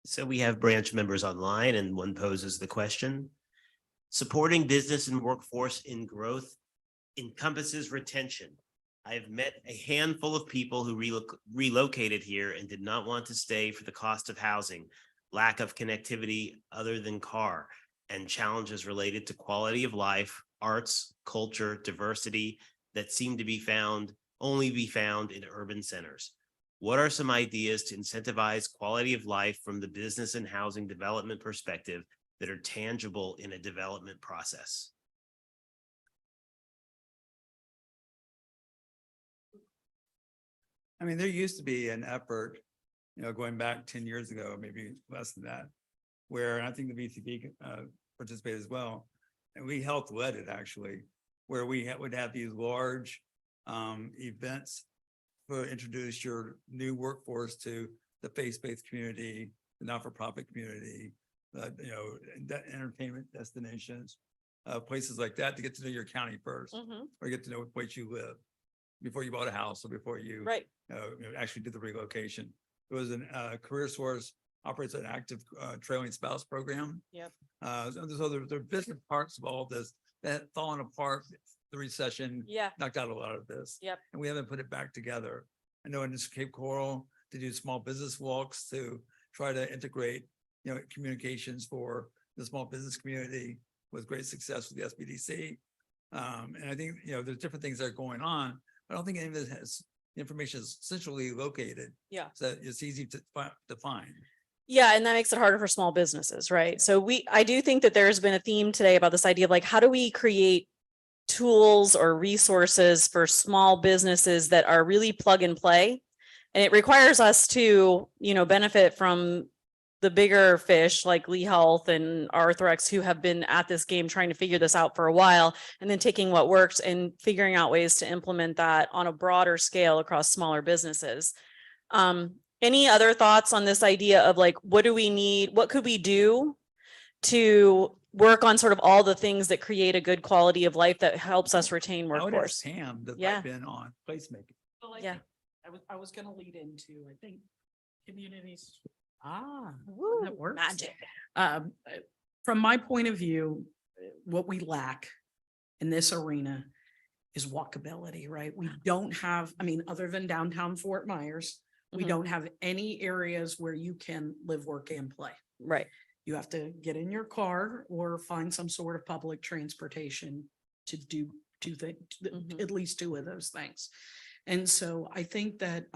So we have branch members online and one poses the question. Supporting business and workforce in growth encompasses retention. I have met a handful of people who relocated here and did not want to stay for the cost of housing, lack of connectivity other than car, and challenges related to quality of life, arts, culture, diversity that seem to only be found in urban centers. What are some ideas to incentivize quality of life from the business and housing development perspective that are tangible in a development process? I mean, there used to be an effort, going back 10 years ago, maybe less than that, where, and I think the VCB participated as well, and we helped led it actually, where we would have these large events to introduce your new workforce to the faith-based community, the not-for-profit community, entertainment destinations, places like that, to get to know your county first, or get to know what place you live before you bought a house or before you Right. Actually did the relocation. It was a Career Source operates an active trailing spouse program. Yep. So there are business parts of all this that had fallen apart. The recession Yeah. knocked out a lot of this. Yep. And we haven't put it back together. I know in this Cape Coral, to do small business walks to try to integrate, communications for the small business community with great success with the SBDC. And I think, there's different things that are going on. I don't think any of this has, information is centrally located. Yeah. So it's easy to find. Yeah, and that makes it harder for small businesses, right? So I do think that there's been a theme today about this idea of like, how do we create tools or resources for small businesses that are really plug and play? And it requires us to, benefit from the bigger fish like Lee Health and Arthrex, who have been at this game trying to figure this out for a while, and then taking what works and figuring out ways to implement that on a broader scale across smaller businesses. Any other thoughts on this idea of like, what do we need? What could we do to work on sort of all the things that create a good quality of life that helps us retain I would workforce? ask Pam to Yeah. pipe in on placemaking. Well, Yeah. think I was gonna lead into, I think, communities. Woo, that works. magic. From my point of view, what we lack in this arena is walkability, right? We don't have, I mean, other than downtown Fort Myers, we Mhm. don't have any areas where you can live, work, and play. Right. You have to get in your car or find some sort of public transportation to do two things, Mhm. at least two of those things. And so I think that,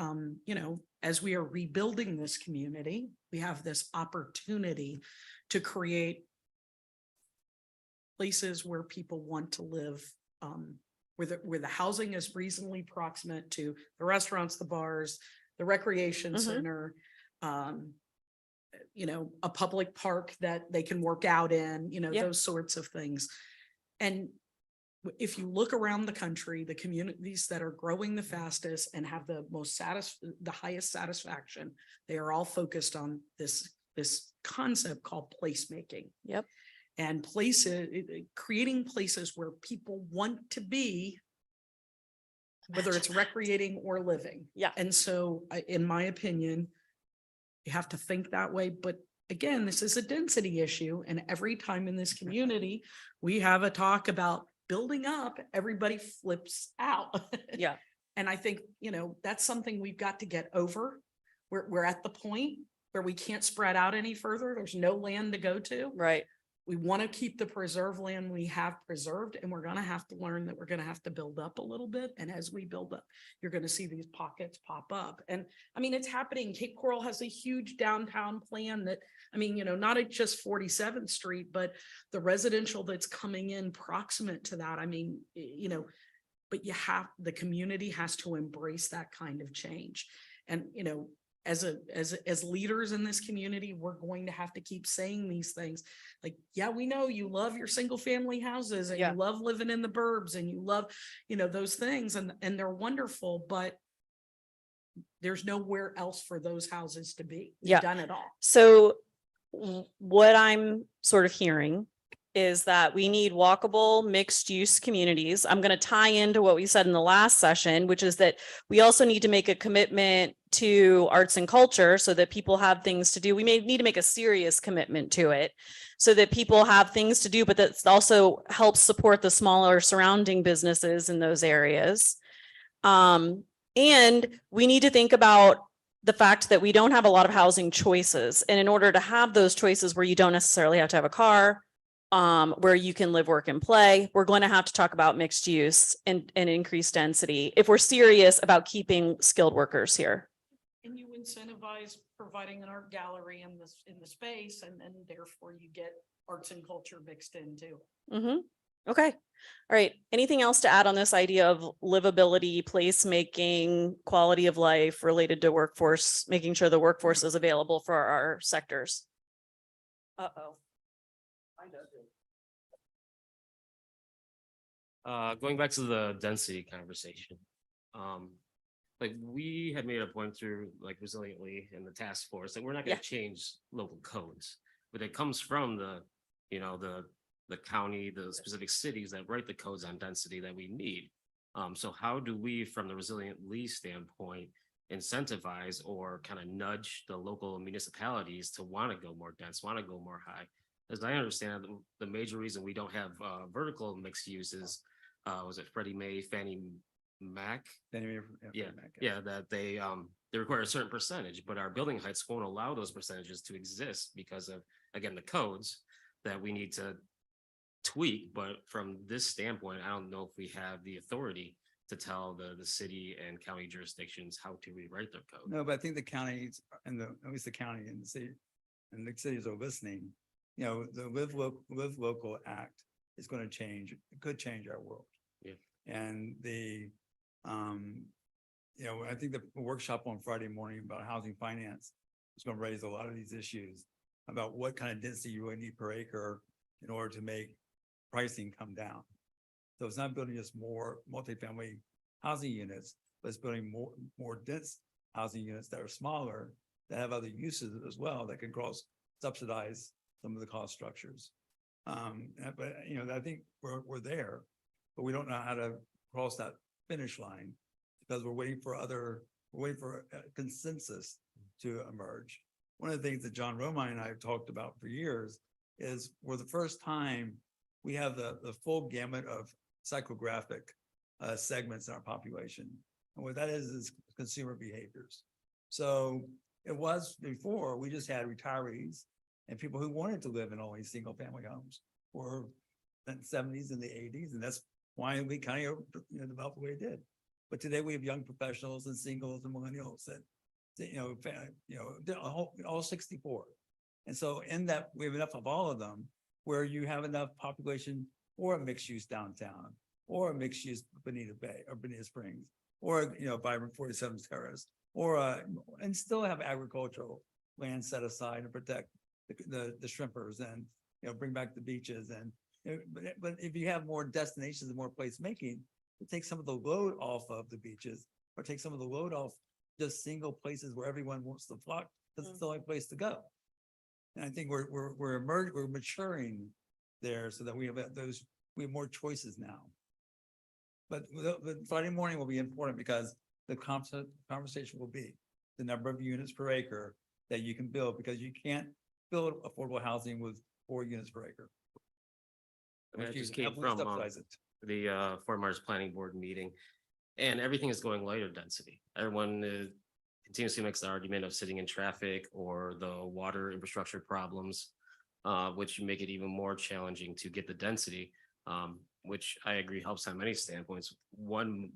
as we are rebuilding this community, we have this opportunity to create places where people want to live, where the housing is reasonably proximate to the restaurants, the bars, the recreation Mhm. center, a public park that they can work out in, Yeah. those sorts of things. And if you look around the country, the communities that are growing the fastest and have the the highest satisfaction, they are all focused on this concept called placemaking. Yep. And creating places where people want to be, whether it's recreating or living. Yeah. And so in my opinion, you have to think that way, but again, this is a density issue, and every time in this community, we have a talk about building up, everybody flips out. Yeah. And I think, that's something we've got to get over. We're at the point where we can't spread out any further. There's no land to go to. Right. We want to keep the preserved land we have preserved, and we're going to have to learn that we're going to have to build up a little bit. And as we build up, you're going to see these pockets pop up. And I mean, it's happening. Cape Coral has a huge downtown plan that, not at just 47th Street, but the residential that's coming in proximate to that. But the community has to embrace that kind of change. And, as leaders in this community, we're going to have to keep saying these things. Like, yeah, we know you love your single family houses and Yeah. you love living in the burbs and you love, those things, and they're wonderful, but there's nowhere else for those houses to be. We've Yeah. done it all. So what I'm sort of hearing is that we need walkable, mixed use communities. I'm going to tie into what we said in the last session, which is that we also need to make a commitment to arts and culture so that people have things to do. We may need to make a serious commitment to it so that people have things to do, but that also helps support the smaller surrounding businesses in those areas. And we need to think about the fact that we don't have a lot of housing choices. And in order to have those choices where you don't necessarily have to have a car, where you can live, work, and play, we're going to have to talk about mixed use and increased density if we're serious about keeping skilled workers here. And you incentivize providing an art gallery in the space, and then therefore you get arts and culture mixed in too. Okay. All right. Anything else to add on this idea of livability, placemaking, quality of life related to workforce, making sure the workforce is available for our sectors? Uh-oh. Going back to the density conversation. Like we had made a point through like resiliently in the task force that we're not gonna Yeah. change local codes, but it comes from the county, the specific cities that write the codes on density that we need. So how do we, from the resilient Lee standpoint, incentivize or kind of nudge the local municipalities to want to go more dense, want to go more high? As I understand, the major reason we don't have vertical mixed uses, was it Freddie Mae, Fannie MAC. Yeah. Yeah, that they require a certain percentage, but our building heights won't allow those percentages to exist because of, again, the codes that we need to tweak. But from this standpoint, I don't know if we have the authority to tell the city and county jurisdictions how to rewrite their code. No, but I think the counties and at least the county and the city and the cities are listening. You know, the Live Local Act is going to change, it could change our world. Yeah. And you know, I think the workshop on Friday morning about housing finance is going to raise a lot of these issues about what kind of density you really need per acre in order to make pricing come down. So it's not building just more multifamily housing units, but it's building more dense housing units that are smaller, that have other uses as well, that can cross subsidize some of the cost structures. But you know, I think we're there, but we don't know how to cross that finish line because we're waiting for a consensus to emerge. One of the things that John Romine and I have talked about for years is for the first time, we have the full gamut of psychographic segments in our population. And what that is consumer behaviors. So it was before, we just had retirees and people who wanted to live in only single family homes or in the 70s and the 80s. And that's why we kind of developed the way it did. But today we have young professionals and singles and millennials that, all 64. And so in that, we have enough of all of them where you have enough population or a mixed use downtown or a mixed use Bonita Bay or Bonita Springs or, vibrant 47 Terrace or, and still have agricultural land set aside to protect the shrimpers and, bring back the beaches. And, but if you have more destinations and more placemaking, it takes some of the load off of the beaches or take some of the load off just single places where everyone wants to flock because it's the only place to go. And I think we're maturing there so that we have more choices now. But Friday morning will be important because the conversation will be the number of units per acre that you can build, because you can't build affordable housing with 4 units per acre. I mean, I If you just came heavily from subsidize it. the Fort Myers Planning Board meeting, and everything is going lighter density. Everyone continuously makes the argument of sitting in traffic or the water infrastructure problems, which make it even more challenging to get the density, which I agree helps on many standpoints. One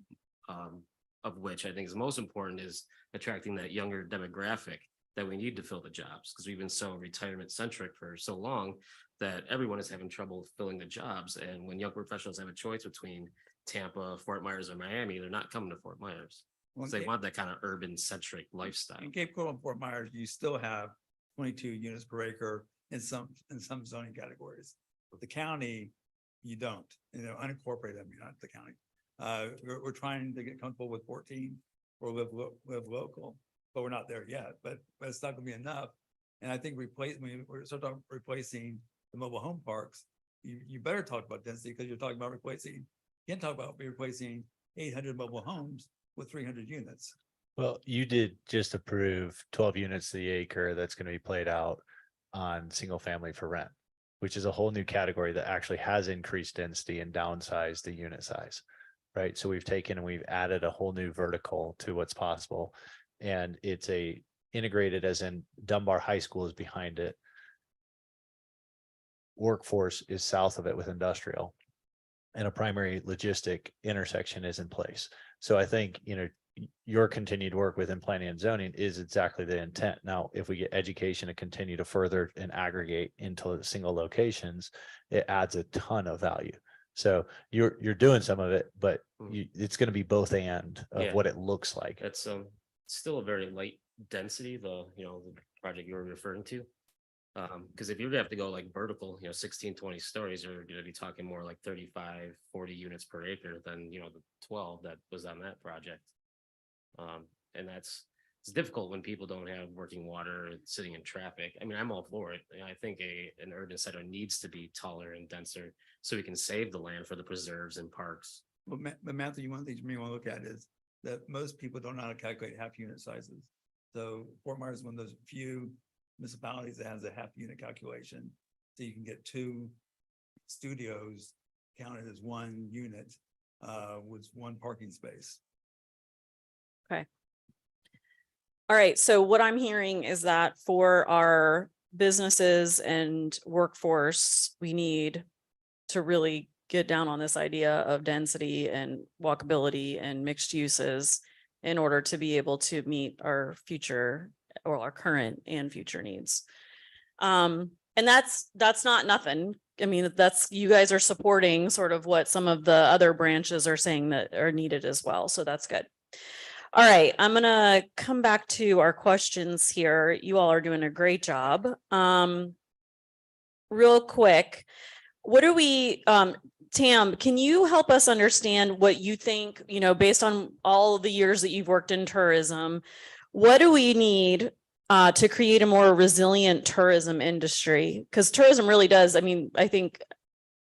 of which I think is most important is attracting that younger demographic that we need to fill the jobs, because we've been so retirement centric for so long that everyone is having trouble filling the jobs. And when young professionals have a choice between Tampa, Fort Myers, or Miami, they're not coming to Fort Myers. Well, So they want that kind of urban centric lifestyle. In Cape Coral and Fort Myers, you still have 22 units per acre in some zoning categories. The county, you don't, unincorporated, I mean, not the county. We're trying to get comfortable with 14 or live local, but we're not there yet, but it's not gonna be enough. And I think when we're sort of replacing the mobile home parks, you better talk about density, because you're talking about replacing 800 mobile homes with 300 units. Well, you did just approve 12 units to the acre that's going to be played out on single family for rent, which is a whole new category that actually has increased density and downsized the unit size. Right. So we've taken and we've added a whole new vertical to what's possible. And it's integrated, as in Dunbar High School is behind it. Workforce is south of it with industrial. And a primary logistic intersection is in place. So I think, your continued work within planning and zoning is exactly the intent. Now, if we get education to continue to further and aggregate into single locations, it adds a ton of value. So you're doing some of it, but it's going to be both and of Yeah. what it looks like. It's still a very light density, the project you were referring to. Because if you have to go like vertical, 16, 20 stories, you're gonna be talking more like 35, 40 units per acre than, the 12 that was on that project. And it's difficult when people don't have working water and sitting in traffic. I mean, I'm all for it. I think an urban center needs to be taller and denser so we can save the land for the preserves and parks. But Matthew, one of the things you may want to look at is that most people don't know how to calculate half unit sizes. So Fort Myers is one of those few municipalities that has a half unit calculation. So you can get 2 studios counted as 1 unit. with one parking space. All right, so what I'm hearing is that for our businesses and workforce, we need to really get down on this idea of density and walkability and mixed uses in order to be able to meet our future or our current and future needs. And that's not nothing. I mean, that's, you guys are supporting sort of what some of the other branches are saying that are needed as well. So that's good. All right, I'm gonna come back to our questions here. You all are doing a great job. Real quick, what are we, Tam, can you help us understand what you think, you know, based on all of the years that you've worked in tourism, what do we need to create a more resilient tourism industry? Because tourism really does, I mean, I think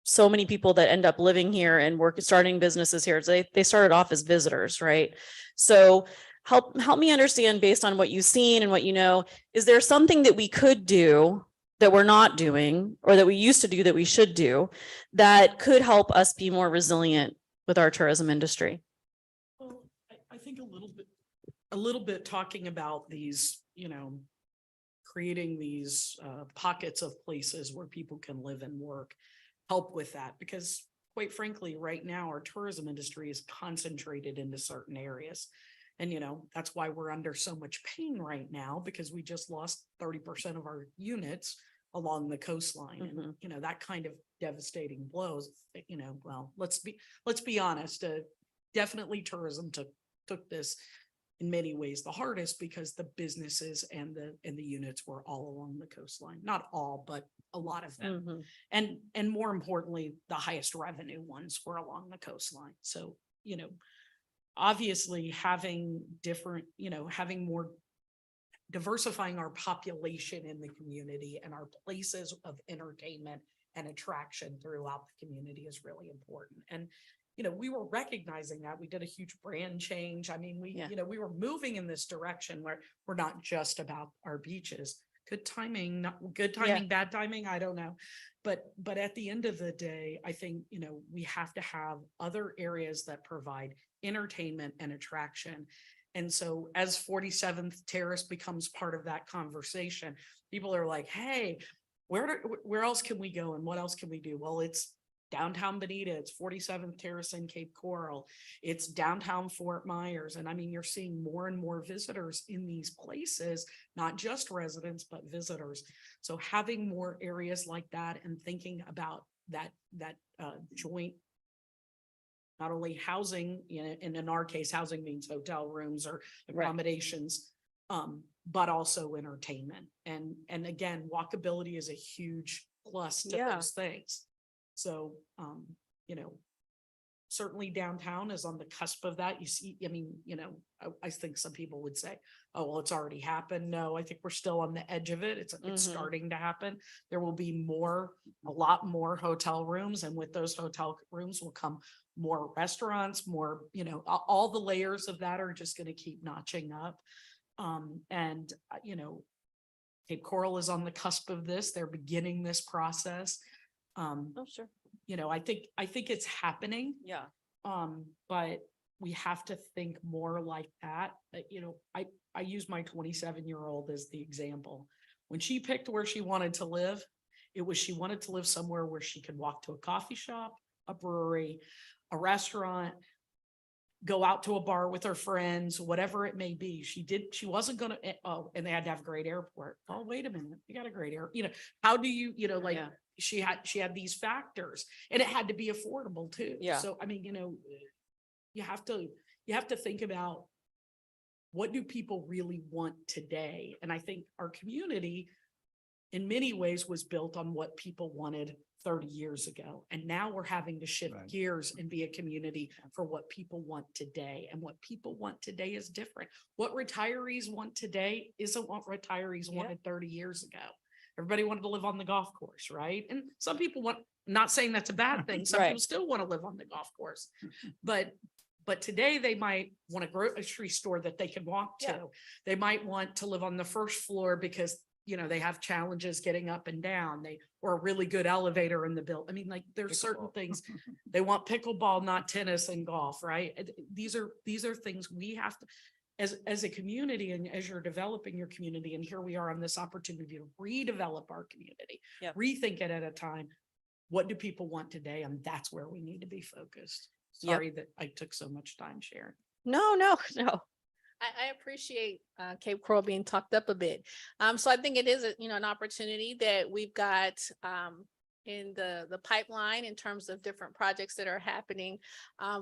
so many people that end up living here and starting businesses here, they started off as visitors, right? So help me understand, based on what you've seen and what you know, is there something that we could do that we're not doing, or that we used to do that we should do, that could help us be more resilient with our tourism industry? Well, I think a little bit talking about these, you know, creating these pockets of places where people can live and work, help with that, because quite frankly, right now, our tourism industry is concentrated into certain areas. And, you know, that's why we're under so much pain right now, because we just lost 30% of our units along the coastline. And, you know, that kind of devastating blows, you know, well, let's be honest, definitely tourism took this in many ways the hardest, because the businesses and the units were all along the coastline. Not all, but a lot of them. And more importantly, the highest revenue ones were along the coastline. So, you know, obviously having different, you know, having more, diversifying our population in the community and our places of entertainment and attraction throughout the community is really important. And, you know, we were recognizing that. We did a huge brand change. I mean, you know, we were moving in this direction where we're not just about our beaches. Good timing, not good timing, bad timing, I don't know. But at the end of the day, I think, you know, we have to have other areas that provide entertainment and attraction. And so as 47th Terrace becomes part of that conversation, people are like, hey, where else can we go and what else can we do? Well, it's downtown Bonita, it's 47th Terrace in Cape Coral, it's downtown Fort Myers. And I mean, you're seeing more and more visitors in these places, not just residents, but visitors. So having more areas like that and thinking about that joint, not only housing, you know, and in our case, housing means hotel rooms or accommodations, but also entertainment. And again, walkability is a huge plus to those things. So, you know, certainly downtown is on the cusp of that. You see, I mean, you know, I think some people would say, oh, well, it's already happened. No, I think we're still on the edge of it. It's starting to happen. There will be a lot more hotel rooms. And with those hotel rooms will come more restaurants, more, you know, all the layers of that are just going to keep notching up. And, you know, Cape Coral is on the cusp of this. They're beginning this process. You know, I think it's happening. But we have to think more like that. You know, I use my 27-year-old as the example. When she picked where she wanted to live, she wanted to live somewhere where she could walk to a coffee shop, a brewery, a restaurant, go out to a bar with her friends, whatever it may be. She wasn't going to, and they had to have a great airport. Oh, wait a minute. You got a great air. You know, how do you know, like she had these factors, and it had to be affordable too. So, I mean, you know, you have to think about, what do people really want today? And I think our community in many ways was built on what people wanted 30 years ago. And now we're having to shift gears and be a community for what people want today. And what people want today is different. What retirees want today isn't what retirees wanted 30 years ago. Everybody wanted to live on the golf course, right? And some people not saying that's a bad thing. Some people still want to live on the golf course. But today they might want a grocery store that they can walk to. They might want to live on the first floor because, you know, they have challenges getting up and down, or a really good elevator in the I mean, like, there's certain Pickleball. things, they want pickleball, not tennis and golf, right? These are things we have to, as a community, and as you're developing your community, and here we are on this opportunity to redevelop our community, Yep. rethink it at a time. What do people want today? And that's where we need to be focused. Yep. Sorry that I took so much time sharing. No, no, no. I appreciate Cape Coral being talked up a bit. So I think it is, an opportunity that we've got in the pipeline in terms of different projects that are happening.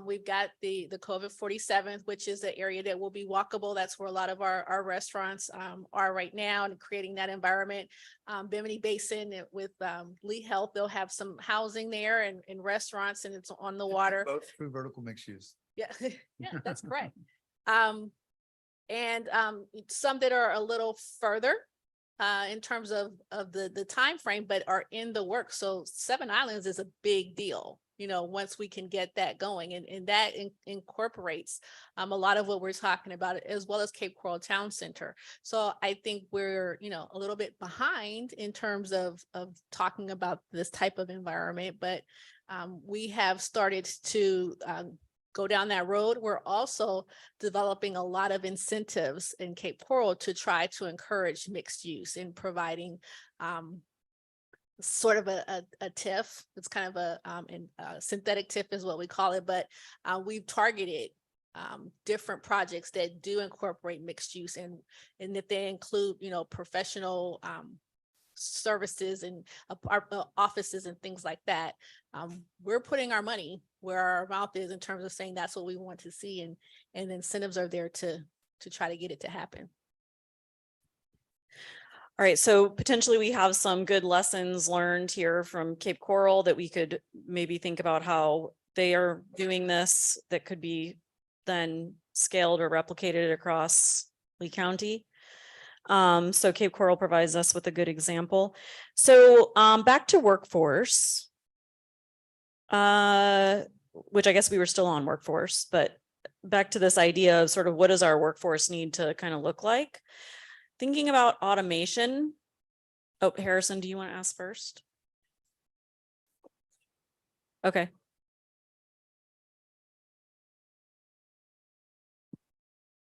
We've got the COVID 47th, which is the area that will be walkable. That's where a lot of our restaurants are right now, and creating that environment. Bimini Basin with Lee Health, they'll have some housing there and restaurants, and it's on the water. Both through vertical mixed use. Yeah, yeah, that's correct. And some that are a little further in terms of the time frame, but are in the work. So Seven Islands is a big deal, once we can get that going, and that incorporates a lot of what we're talking about, as well as Cape Coral Town Center. So I think we're, a little bit behind in terms of talking about this type of environment, but we have started to go down that road. We're also developing a lot of incentives in Cape Coral to try to encourage mixed use in providing sort of a TIF. It's kind of a synthetic TIF is what we call it, but we've targeted different projects that do incorporate mixed use, and that they include, professional services and offices and things like that. We're putting our money where our mouth is in terms of saying that's what we want to see, and incentives are there to try to get it to happen. All right, so potentially we have some good lessons learned here from Cape Coral that we could maybe think about how they are doing this, that could be then scaled or replicated across Lee County. So Cape Coral provides us with a good example. So back to workforce, which I guess we were still on workforce, but back to this idea of sort of what does our workforce need to kind of look like? Thinking about automation. Oh, Harrison, do you want to ask first? Okay.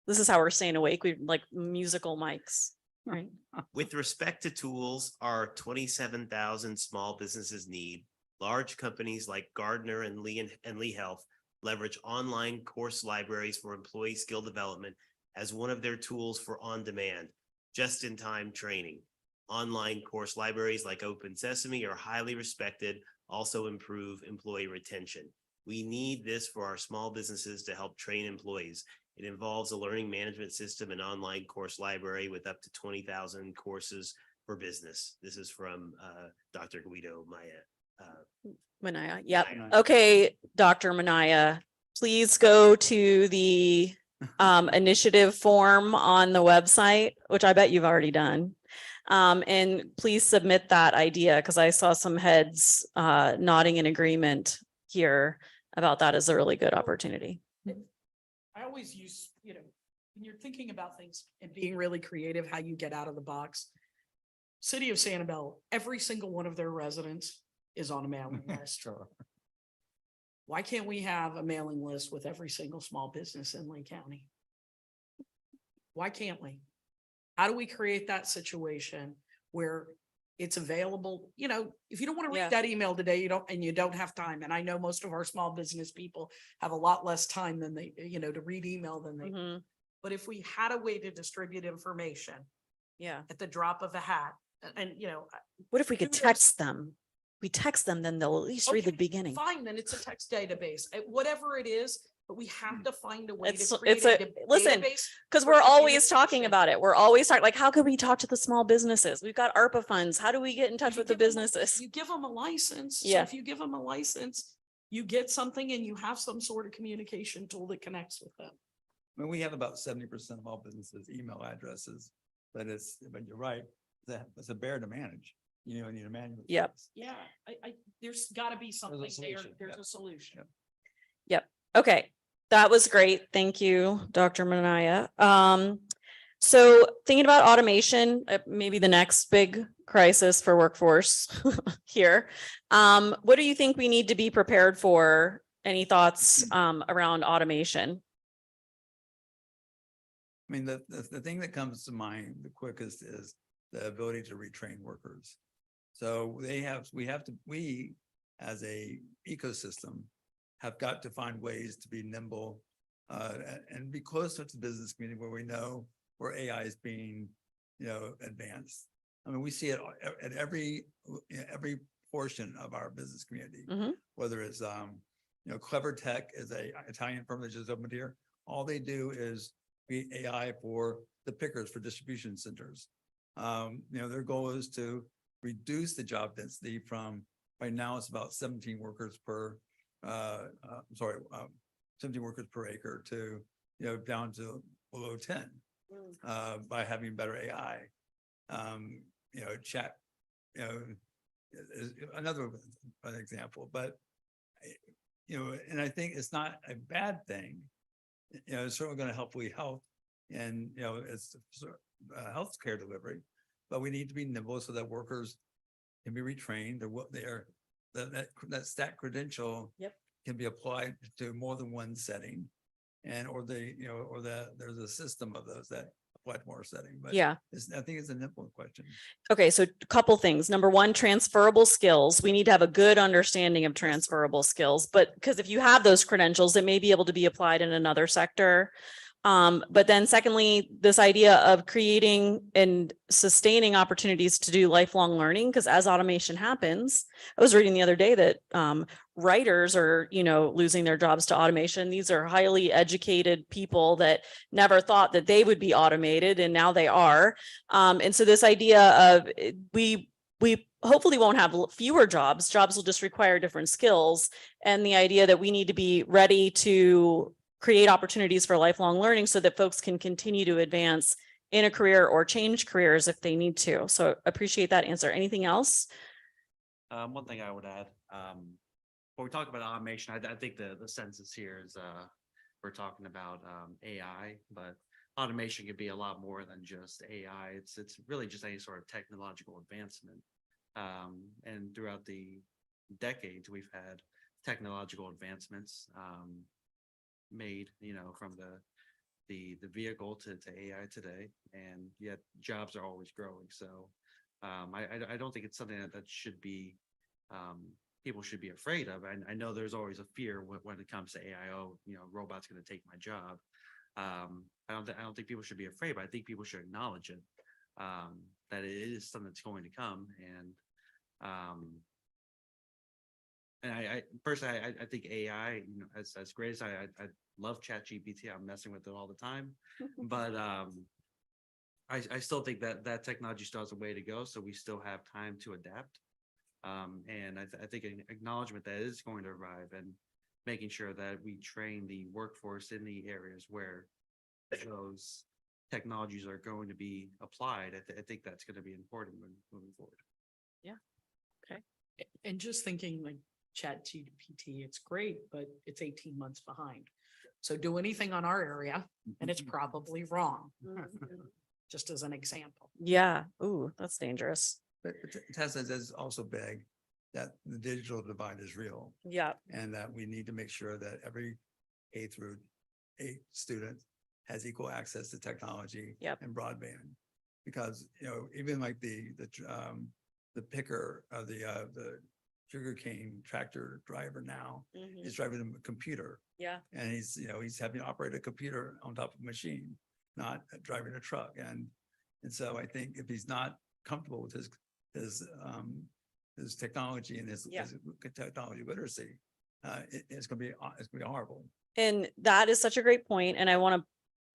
This is how we're staying awake. We like musical mics, right? With respect to tools, our 27,000 small businesses need, large companies like Gardner and Lee Health leverage online course libraries for employee skill development as one of their tools for on-demand, just-in-time training. Online course libraries like Open Sesame are highly respected, also improve employee retention. We need this for our small businesses to help train employees. It involves a learning management system and online course library with up to 20,000 courses for business. This is from Dr. Guido Manaya. Yep. Manaya. Okay, Dr. Manaya, please go to the initiative form on the website, which I bet you've already done. And please submit that idea, because I saw some heads nodding in agreement here about that as a really good opportunity. I always use, when you're thinking about things and being really creative, how you get out of the box. City of Sanibel, every single one of their residents is on a mailing list. Sure. Why can't we have a mailing list with every single small business in Lee County? Why can't we? How do we create that situation where it's available? If you don't want to Yeah. read that email today, you don't have time. And I know most of our small business people have a lot less time than they, to read email than they. Mhm. But if we had a way to distribute information Yeah. at the drop of a hat, and What if we could Kudos. text them? We text them, then they'll at least read the Okay, beginning. fine, then it's a text database, whatever it is, but we have to find a way It's- to create it's a- a listen, database Because for we're always talking communication. about it. We're always talking, like, how can we talk to the small businesses? We've got ARPA funds. How do we get in touch You with the give 'em a- businesses? You give them a license. So Yeah. if you give them a license, you get something and you have some sort of communication tool that connects with them. I mean, we have about 70% of all businesses email addresses, but you're right, it's a bear to manage. You need a manual. Yep. Yeah, there's gotta be something there. solution, There's yeah. a solution. Okay, that was great. Thank you, Dr. Manaya. So thinking about automation, maybe the next big crisis for workforce here. What do you think we need to be prepared for? Any thoughts around automation? I mean, the thing that comes to mind the quickest is the ability to retrain workers. So we as a ecosystem have got to find ways to be nimble and be close to the business community where we know where AI is being, advanced. I mean, we see it at every portion of our business community, Mhm. whether it's, Clever Tech is a Italian firm that just opened here. All they do is create AI for the pickers for distribution centers. Their goal is to reduce the job density from, right now it's about 17 workers per, 17 workers per acre to, down to below 10 by having better AI. Chat, is another an example, but and I think it's not a bad thing. It's certainly going to help health and, it's healthcare delivery, but we need to be nimble so that workers can be retrained or what that stat credential Yep. can be applied to more than one setting. And, there's a system of those that apply to more setting, but Yeah. I think it's an important question. Okay, so a couple things. Number one, transferable skills. We need to have a good understanding of transferable skills, but because if you have those credentials, it may be able to be applied in another sector. But then secondly, this idea of creating and sustaining opportunities to do lifelong learning, because as automation happens, I was reading the other day that writers are, losing their jobs to automation. These are highly educated people that never thought that they would be automated, and now they are. And so this idea of we hopefully won't have fewer jobs. Jobs will just require different skills. And the idea that we need to be ready to create opportunities for lifelong learning so that folks can continue to advance in a career or change careers if they need to. So appreciate that answer. Anything else? One thing I would add, when we talk about automation, I think the census here is, we're talking about, AI, but automation could be a lot more than just AI. It's really just any sort of technological advancement. And throughout the decades, we've had technological advancements, made, from the vehicle to AI today, and yet jobs are always growing. So I don't think it's something that should be, people should be afraid of. I know there's always a fear when it comes to AI. Oh, robots going to take my job. I don't think people should be afraid, but I think people should acknowledge it, that it is something that's going to come. And I personally, I think AI, as great as I love ChatGPT, I'm messing with it all the time, but I still think that technology still has a way to go, so we still have time to adapt. And I think an acknowledgement that is going to arrive, and making sure that we train the workforce in the areas where those technologies are going to be applied. I think that's going to be important moving forward. And just thinking like ChatGPT, it's great, but it's 18 months behind. So do anything on our area and it's probably wrong, just as an example. Yeah. Ooh, that's dangerous. But Tessa is also big that the digital divide is real, Yeah. and that we need to make sure that every A through 8 student has equal access to technology Yep. and broadband. Because, even like the picker of the sugarcane tractor driver now is driving a computer, Yeah. and he's having to operate a computer on top of a machine, not driving a truck. And so I think if he's not comfortable with his technology and his technology literacy, it's gonna be horrible. And that is such a great point. And I want to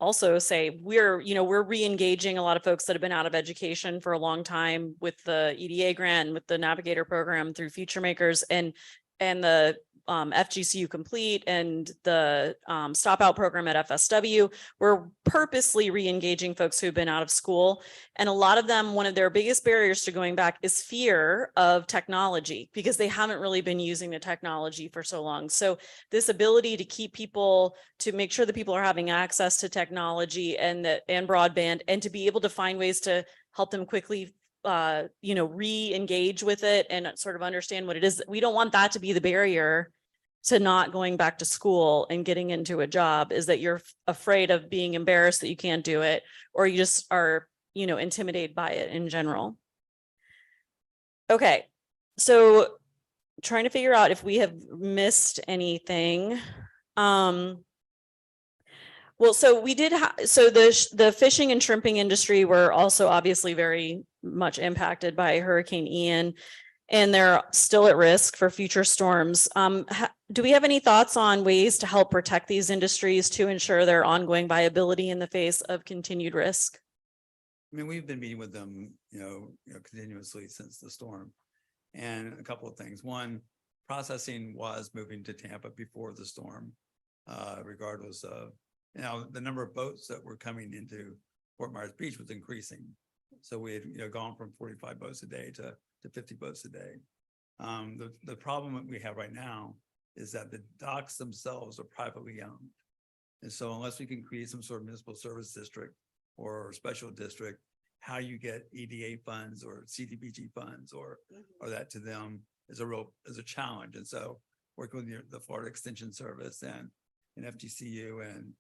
also say we're re-engaging a lot of folks that have been out of education for a long time with the EDA grant and with the Navigator program through Future Makers, and the FGCU Complete and the Stop Out program at FSW. We're purposely re-engaging folks who've been out of school. And a lot of them, one of their biggest barriers to going back is fear of technology because they haven't really been using the technology for so long. So this ability to keep people, to make sure that people are having access to technology and broadband, and to be able to find ways to help them quickly re-engage with it and sort of understand what it is. We don't want that to be the barrier to not going back to school and getting into a job, is that you're afraid of being embarrassed that you can't do it, or you just are, intimidated by it in general. Okay, so trying to figure out if we have missed anything. Well, so we did the fishing and shrimping industry were also obviously very much impacted by Hurricane Ian, and they're still at risk for future storms. Do we have any thoughts on ways to help protect these industries to ensure their ongoing viability in the face of continued risk? I mean, we've been meeting with them, continuously since the storm. And a couple of things. One, processing was moving to Tampa before the storm, regardless of, the number of boats that were coming into Fort Myers Beach was increasing. So we had, gone from 45 boats a day to 50 boats a day. The problem that we have right now is that the docks themselves are privately owned. And so unless we can create some sort of municipal service district or special district, how you get EDA funds or CDBG funds or that to them is a challenge. And so working with the Florida Extension Service and FGCU and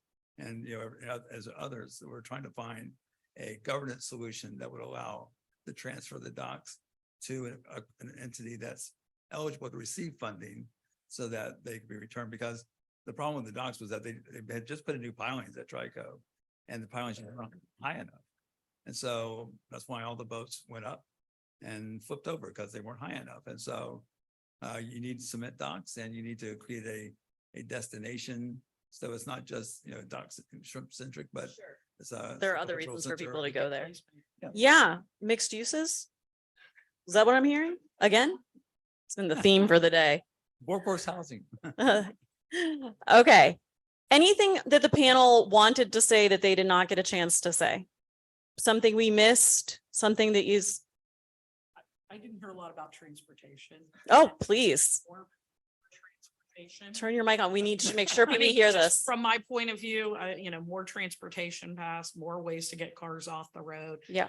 as others, we're trying to find a governance solution that would allow the transfer of the docks to an entity that's eligible to receive funding so that they can be returned. Because the problem with the docks was that they had just put in new pilings at Trico, and the pilings weren't high enough. And so that's why all the boats went up and flipped over, because they weren't high enough. And so you need cement docks, and you need to create a destination. So it's not just, docks shrimp centric, but it's There are other cultural reasons for center. people to go there. Yeah. Yeah, mixed uses. Is that what I'm hearing? Again? It's been the theme for the day. Workforce housing. Okay. Anything that the panel wanted to say that they did not get a chance to say? Something we missed, something that you, I didn't hear a lot about transportation. oh, please More transportation. turn your mic on. We need to make sure I people mean, hear just this. From my point of view, more transportation paths, more ways to get cars off the road. Yeah.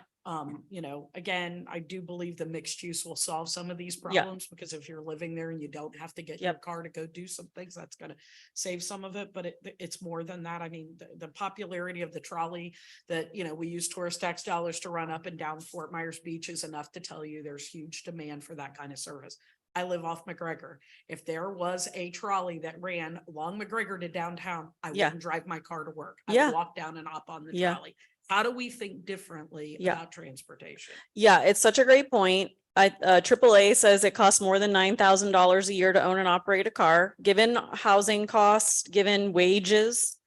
Again, I do believe the mixed use will solve some of these Yeah. problems, because if you're living there and you don't have to get your Yep. car to go do some things, that's gonna save some of it, but it's more than that. I mean, the popularity of the trolley that, we use tourist tax dollars to run up and down Fort Myers Beach is enough to tell you there's huge demand for that kind of service. I live off McGregor. If there was a trolley that ran along McGregor to downtown, I Yeah. wouldn't drive my car to work. I Yeah. would walk down and hop on the Yeah. trolley. How do we think differently Yeah. about transportation? Yeah, it's such a great point. AAA says it costs more than $9,000 a year to own and operate a car. Given housing costs, given wages,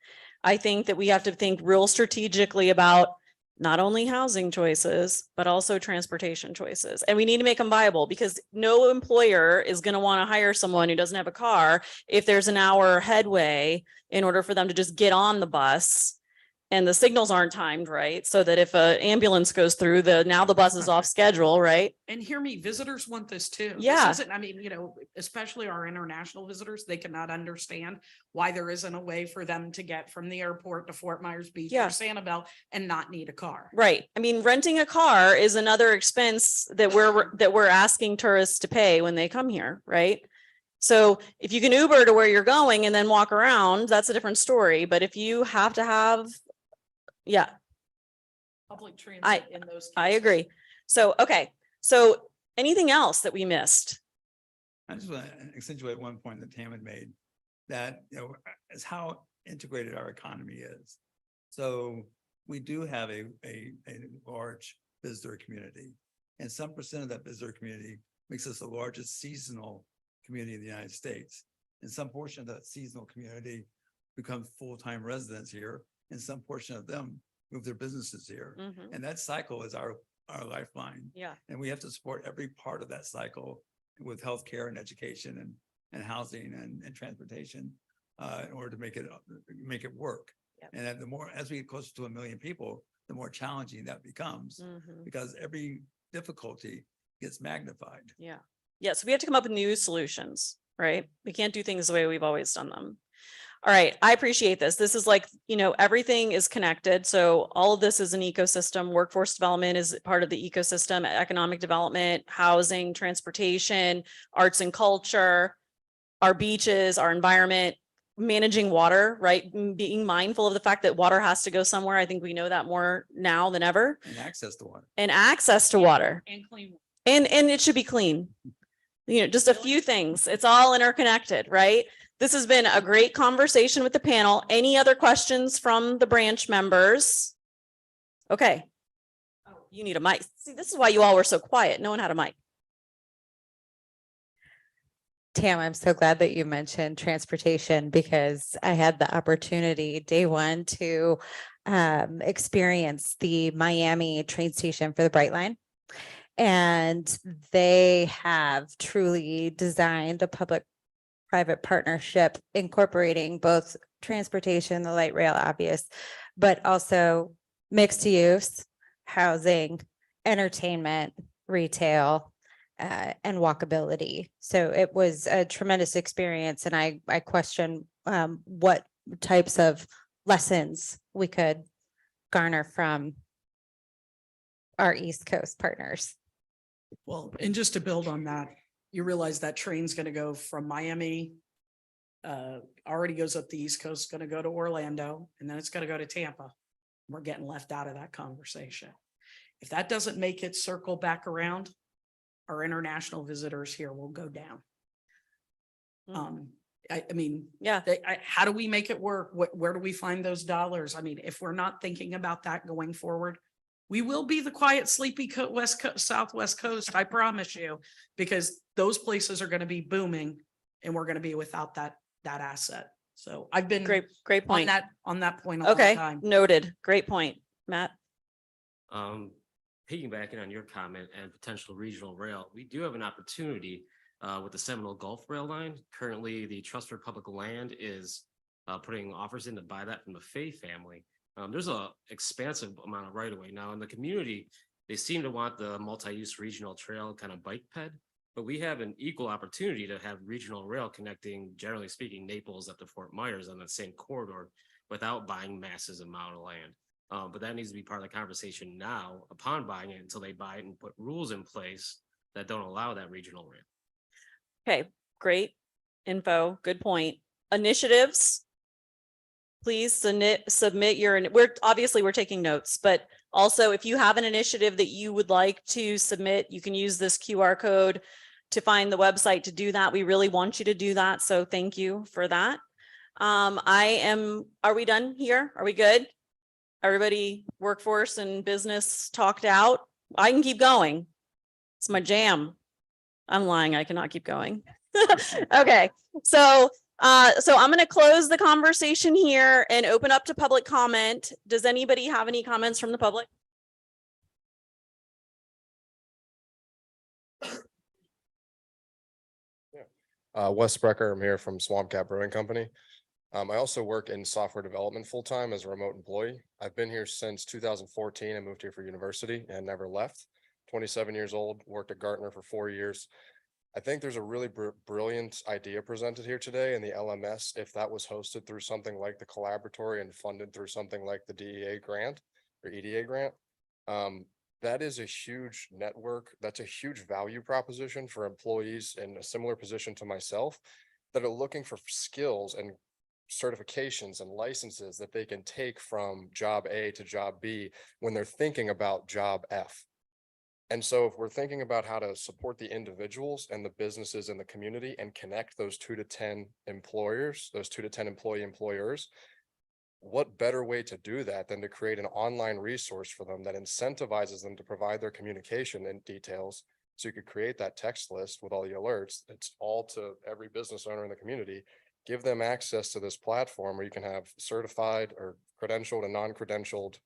I think that we have to think real strategically about not only housing choices, but also transportation choices. And we need to make them viable, because no employer is going to want to hire someone who doesn't have a car if there's an hour headway in order for them to just get on the bus. And the signals aren't timed right, so that if an ambulance goes through, now the bus is off schedule, right? And hear me, visitors want this too. This Yeah. isn't- I mean, especially our international visitors, they cannot understand why there isn't a way for them to get from the airport to Fort Myers Beach Yeah. or Sanibel and not need a car. Right. I mean, renting a car is another expense that we're asking tourists to pay when they come here, right? So if you can Uber to where you're going and then walk around, that's a different story. But if you have to have, yeah, Public transit in those. I cases. agree. So, okay. So anything else that we missed? I just want to accentuate one point that Tam had made, that, is how integrated our economy is. So we do have a large visitor community, and some percent of that visitor community makes us the largest seasonal community in the United States. And some portion of that seasonal community become full-time residents here, and some portion of them move their businesses here. Mhm. And that cycle is our lifeline. Yeah. And we have to support every part of that cycle with healthcare and education and housing and transportation in order to make it work. Yep. And then the more, as we get closer to 1 million people, the more challenging that becomes Mhm. because every difficulty gets magnified. Yeah. Yeah. So we have to come up with new solutions, right? We can't do things the way we've always done them. All right. I appreciate this. This is like, everything is connected. So all of this is an ecosystem. Workforce development is part of the ecosystem, economic development, housing, transportation, arts and culture, our beaches, our environment, managing water, right? Being mindful of the fact that water has to go somewhere. I think we know that more now than ever. And access to water. And access to water. And clean. And it should be clean. Just a few things. It's all interconnected, right? This has been a great conversation with the panel. Any other questions from the branch members? Okay. Oh, you need a mic. See, this is why you all were so quiet. No one had a mic. Tam, I'm so glad that you mentioned transportation because I had the opportunity day one to experience the Miami train station for the Brightline. And they have truly designed a public-private partnership incorporating both transportation, the light rail, obvious, but also mixed use, housing, entertainment, retail, and walkability. So it was a tremendous experience. And I question what types of lessons we could garner from our East Coast partners. Well, and just to build on that, you realize that train's gonna go from Miami. Already goes up the East Coast, gonna go to Orlando, and then it's gonna go to Tampa. We're getting left out of that conversation. If that doesn't make it circle back around, our international visitors here will go down. Mm. I mean, Yeah. how do we make it work? Where do we find those dollars? I mean, if we're not thinking about that going forward, we will be the quiet, sleepy West Coast, Southwest Coast, I promise you, because those places are going to be booming and we're going to be without that asset. So I've been Great on point. that point all the Okay, time. noted. Great point. Matt? Piggybacking on your comment and potential regional rail, we do have an opportunity with the Seminole Gulf Rail Line. Currently, the Trust for Public Land is putting offers in to buy that from the Fay family. There's a expansive amount of right of way. Now in the community, they seem to want the multi-use regional trail kind of bike ped, but we have an equal opportunity to have regional rail connecting, generally speaking, Naples up to Fort Myers on that same corridor without buying massive amount of land. But that needs to be part of the conversation now upon buying it until they buy it and put rules in place that don't allow that regional rail. Okay, great info. Good point. Initiatives. Please submit your, we're taking notes, but also if you have an initiative that you would like to submit, you can use this QR code to find the website to do that. We really want you to do that. So thank you for that. Are we done here? Are we good? Everybody, workforce and business talked out. I can keep going. It's my jam. I'm lying. I cannot keep going. Okay. So I'm going to close the conversation here and open up to public comment. Does anybody have any comments from the public? Wes Sprecher, I'm here from Swamp Cat Brewing Company. I also work in software development full-time as a remote employee. I've been here since 2014. I moved here for university and never left. 27 years old, worked at Gartner for 4 years. I think there's a really brilliant idea presented here today in the LMS. If that was hosted through something like the Collaboratory and funded through something like the DEA grant or EDA grant, that is a huge network. That's a huge value proposition for employees in a similar position to myself that are looking for skills and certifications and licenses that they can take from job A to job B when they're thinking about job F. And so if we're thinking about how to support the individuals and the businesses in the community and connect those 2 to 10 employers, those 2 to 10 employers, what better way to do that than to create an online resource for them that incentivizes them to provide their communication and details. So you could create that text list with all the alerts. It's all to every business owner in the community. Give them access to this platform where you can have certified or credentialed and non-credentialed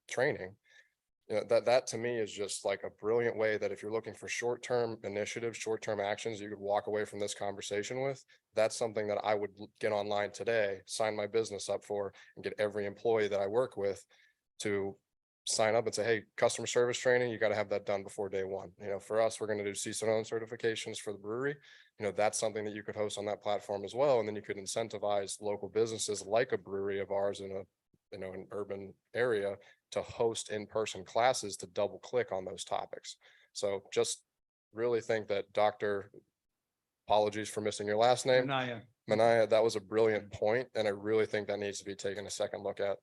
training You know, that to me is just like a brilliant way that if you're looking for short-term initiatives, short-term actions, you could walk away from this conversation with. That's something that I would get online today, sign my business up for, and get every employee that I work with to sign up and say, hey, customer service training, you got to have that done before day one. You know, for us, we're going to do CISO certifications for the brewery. You know, that's something that you could host on that platform as well. And then you could incentivize local businesses like a brewery of ours in a, you know, an urban area to host in-person classes to double click on those topics. So just really think that apologies for missing your last name, Anaya. Manaya, that was a brilliant point, and I really think that needs to be taken a second look at.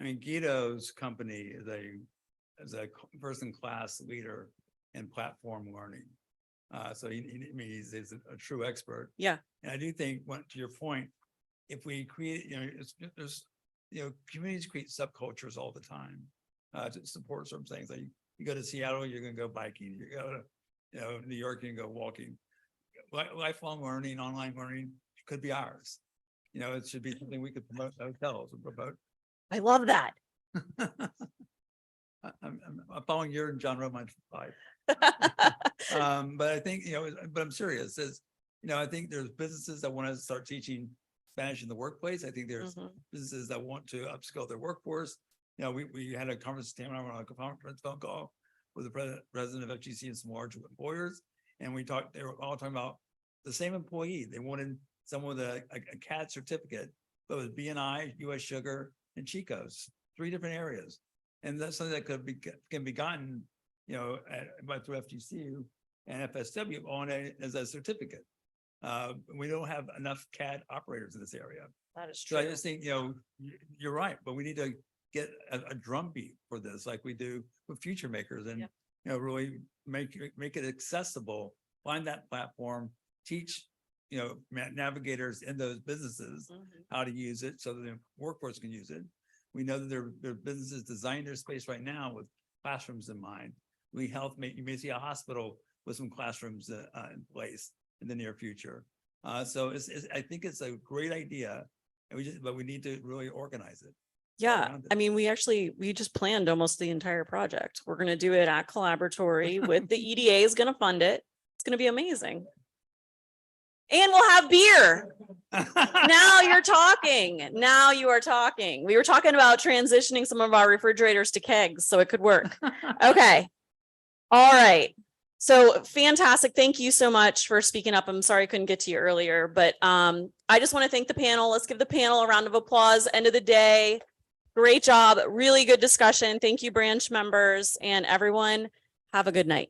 I mean, Guido's company is a first-in-class leader in platform learning. So he's a true expert. Yeah. And I do think, to your point, if we create, there's, communities create subcultures all the time to support certain things. Like you go to Seattle, you're going to go biking. You go to, New York, you can go walking. Lifelong learning, online learning could be ours. It should be something we could promote hotels and promote. I love that. I'm following your and John Roman's life. But I think, but I'm serious, I think there's businesses that want to start teaching Spanish in the workplace. I think there's businesses that want to upskill their workforce. We had a conversation on a conference phone call with the president of FGC and some large employers. And they were all talking about the same employee. They wanted someone with a CAD certificate, but with BNI, US Sugar, and Chico's, 3 different areas. And that's something that can be gotten, through FGCU and FSW on as a certificate. We don't have enough CAD operators in this area. That is So I just think, you're right, but we need to get a drumbeat for this, like we do with Future Makers, and really make it accessible. Find that platform, teach navigators in those businesses how to use it so that the workforce can use it. We know that there are businesses designing their space right now with classrooms in mind. You may see a hospital with some classrooms in place in the near future. So I think it's a great idea, and but we need to really organize it. Yeah, around it. I mean, we just planned almost the entire project. We're gonna do it at Collaboratory with the EDA is gonna fund it. It's gonna be amazing. And we'll have beer. Now you're talking. Now you are talking. We were talking about transitioning some of our refrigerators to kegs, so it could work. Okay. All right. So fantastic. Thank you so much for speaking up. I'm sorry I couldn't get to you earlier, but I just want to thank the panel. Let's give the panel a round of applause. End of the day. Great job. Really good discussion. Thank you, branch members, and everyone. Have a good night.